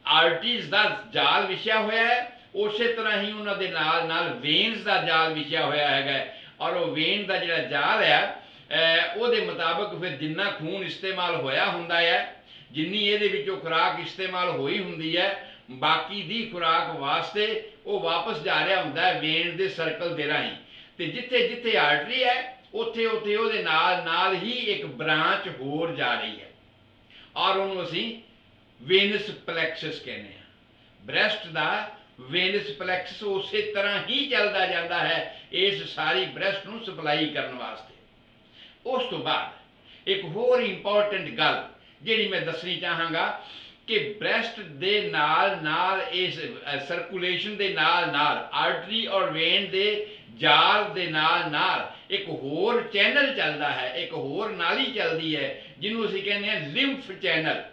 आर्टरीज का जाल विछिया होया है उस तरह ही उन्होंने नाल नाल वेन्स का जाल विछिया होया है। और वो वेन का जिहड़ा जाल है उहदे मुताबिक फिर जिन्ना खून इस्तेमाल होया हुंदा है, जिन्नी इहदे विचों खुराक इस्तेमाल होई हुंदी है, बाकी दी खुराक वास्ते वो वापस जा रहा हुंदा है वेन दे सर्कल दे राहीं। ते जिथे जिथे आर्टरी है उत्थे उत्थे उहदे नाल नाल ही एक ब्रांच होर जा रही है और उन्होंने असीं वेनस प्लैक्सस कहने आ। ब्रैसट का वेनस प्लैक्सस उस तरह ही चलता जाता है इस सारी ब्रैसट नूं सप्लाई करने वास्ते। उस तो बाद एक होर इंपॉर्टेंट गल जिहड़ी मैं दसनी चाहांगा कि ब्रैसट दे नाल नाल इस सर्कुलेशन दे नाल नाल आर्टरी और वेन दे जाल दे नाल नाल एक होर चैनल चलता है, एक होर नाली चलती है जिन्हों असीं कहने हैं लिम्फ चैनल।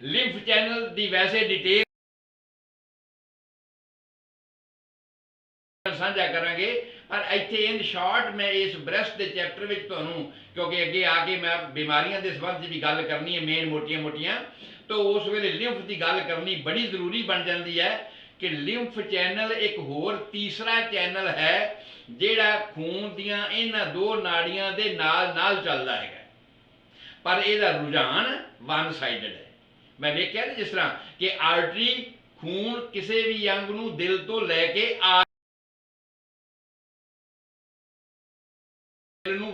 लिम्फ चैनल की वैसे डिटेल साझा करांगे, पर इत्थे इन शॉर्ट मैं इस ब्रैसट के चैप्टर में तुहानूं, क्योंकि अगे आके मैं बीमारियों के संबंध भी गल करनी है मेन मोटिया मोटिया, तो उस वेले लिम्फ की गल करनी बड़ी जरूरी बन जाती है कि लिम्फ चैनल एक होर तीसरा चैनल है जिहड़ा खून दियां इन्हां दो नाड़ियां दे नाल नाल चलदा है, पर इहदा रुझान वन साइडेड है। मैं देखिया ना जिस तरह कि आर्टरी खून किसी भी अंग नूं दिल तो लैके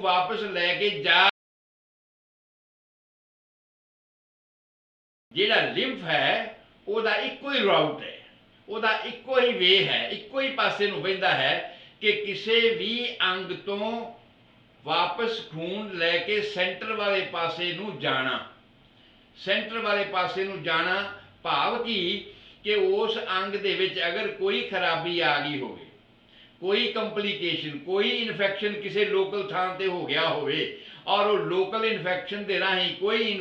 वापस लैके जा, जिहड़ा लिम्फ है उहदा इक्को ही राउट है, उहदा इक्को ही वे है, इक्को ही पासे नूं वहिंदा है कि किसी भी अंग तो वापस खून लैके सेंटर वाले पासे नूं जाना। सेंटर वाले पासे नूं जाना भाव कि उस अंग दे विच अगर कोई खराबी आ गई होवे, कोई कंप्लीकेशन, कोई इन्फेक्शन किसी लोकल थां ते हो गया होवे और वो लोकल इन्फेक्शन के राही कोई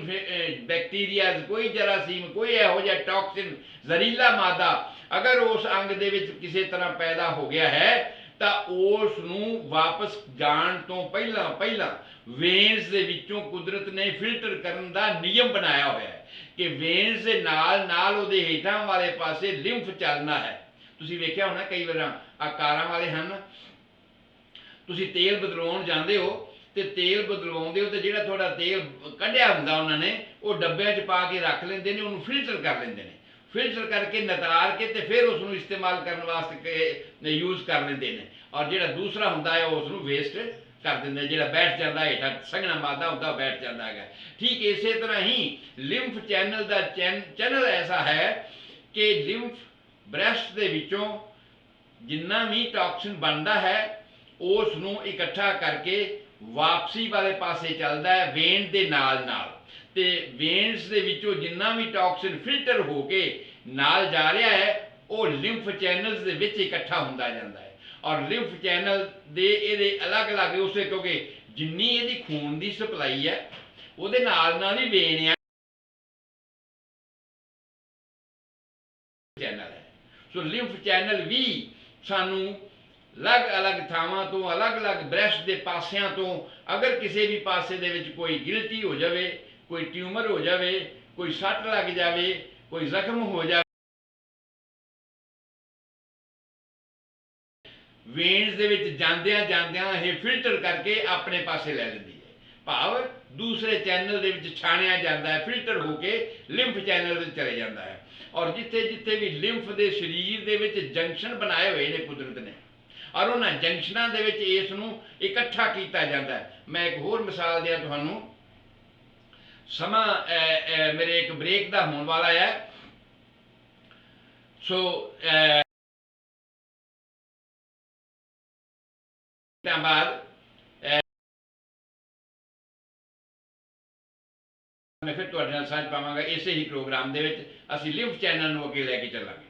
बैक्टीरिया, कोई जरासीम, कोई इहो जिहा टॉक्सिन, जहरीला मादा अगर उस अंग दे विच किसी तरह पैदा हो गया है तो उसनूं वापस जाण तो पहला पहला वेन्स दे विचों कुदरत ने फिल्टर करन दा नियम बनाया होया है कि वेन्स दे नाल नाल उहदे हेठां वाले पासे लिम्फ चलना है। तुसीं वेख्या होना कई बार आकारां वाले हन, तुसीं तेल बदलवाउण जांदे हो तो तेल बदलवाउंदे हो तो जिहड़ा तुहाडा तेल कढिया हुंदा उन्हां ने वो डब्बिਆਂ 'ਚ पा के रख लेंदे ने, उहनूं फिल्टर कर लेंदे ने, फिल्टर करके नतार के तो फिर उसनूं इस्तेमाल करने वास्ते यूज़ कर लेंदे ने, और जिहड़ा दूसरा हुंदा है उसनूं वेस्ट कर देंगे, जिहड़ा बैठ जाता है हेठां संघना मादा हुंदा बैठ जाता है। ठीक इसे तरह ही लिम्फ चैनल का चैनल ऐसा है कि लिम्फ ब्रैसट दे विचों जिन्ना भी टॉक्सिन बनता है उसनूं इकट्ठा करके वापसी वाले पासे चलता है वेन दे नाल नाल, ਤੇ ਵੇਨਸ ਦੇ ਵਿੱਚੋਂ ਜਿੰਨਾ ਵੀ ਟੌਕਸਿਨ ਫਿਲਟਰ ਹੋ ਕੇ ਨਾਲ ਜਾ ਰਿਹਾ ਹੈ ਉਹ ਲਿੰਫ ਚੈਨਲਸ ਦੇ ਵਿੱਚ ਇਕੱਠਾ ਹੁੰਦਾ ਜਾਂਦਾ ਹੈ। ਔਰ ਲਿੰਫ ਚੈਨਲ ਦੇ ਇਹਦੇ ਅਲੱਗ-ਅਲੱਗ ਉਸੇ, ਕਿਉਂਕਿ ਜਿੰਨੀ ਇਹਦੀ ਖੂਨ ਦੀ ਸਪਲਾਈ ਹੈ ਉਹਦੇ ਨਾਲ ਹੀ ਵੇਨ ਆ ਚੈਨਲ ਹੈ। ਸੋ ਲਿੰਫ ਚੈਨਲ ਵੀ ਸਾਨੂੰ ਅਲੱਗ-ਅਲੱਗ ਥਾਵਾਂ ਤੋਂ, ਅਲੱਗ-ਅਲੱਗ ਬ੍ਰੈਸਟ ਦੇ ਪਾਸਿਆਂ ਤੋਂ, ਅਗਰ ਕਿਸੇ ਵੀ ਪਾਸੇ ਦੇ ਵਿੱਚ ਕੋਈ ਗਿਲਟੀ ਹੋ ਜਾਵੇ, ਕੋਈ ਟਿਊਮਰ ਹੋ ਜਾਵੇ, ਕੋਈ ਸੱਟ ਲੱਗ ਜਾਵੇ, ਕੋਈ ਜ਼ਖਮ ਹੋ ਜਾਵੇ, ਵੇਨਸ ਦੇ ਵਿੱਚ ਜਾਂਦਿਆਂ ਇਹ ਫਿਲਟਰ ਕਰਕੇ ਆਪਣੇ ਪਾਸੇ ਲੈ ਲੈਂਦੀ ਹੈ। ਭਾਵ ਦੂਸਰੇ ਚੈਨਲ ਦੇ ਵਿੱਚ ਛਾਣਿਆ ਜਾਂਦਾ ਹੈ, ਫਿਲਟਰ ਹੋ ਕੇ ਲਿੰਫ ਚੈਨਲ ਵਿੱਚ ਚਲੇ ਜਾਂਦਾ ਹੈ। ਔਰ ਜਿੱਥੇ ਵੀ ਲਿੰਫ ਦੇ ਸਰੀਰ ਦੇ ਵਿੱਚ ਜੰਕਸ਼ਨ ਬਣਾਏ ਹੋਏ ਨੇ ਕੁਦਰਤ ਨੇ, ਔਰ ਉਹਨਾਂ ਜੰਕਸ਼ਨਾਂ ਦੇ ਵਿੱਚ ਇਸ ਨੂੰ ਇਕੱਠਾ ਕੀਤਾ ਜਾਂਦਾ ਹੈ। ਮੈਂ ਇੱਕ ਹੋਰ ਮਿਸਾਲ ਦਿਆਂ ਤੁਹਾਨੂੰ, ਸਮਾਂ ਮੇਰੇ ਇੱਕ ਬ੍ਰੇਕ ਦਾ ਹੋਣ ਵਾਲਾ ਹੈ। ਸੋ ਬਾਅਦ ਮੈਂ ਫਿਰ ਤੁਹਾਡੇ ਨਾਲ ਸਾਂਝ ਪਾਵਾਂਗਾ। ਇਸੇ ਹੀ ਪ੍ਰੋਗਰਾਮ ਦੇ ਵਿੱਚ ਅਸੀਂ ਲਿੰਫ ਚੈਨਲ ਨੂੰ ਅੱਗੇ ਲੈ ਕੇ ਚੱਲਾਂਗੇ।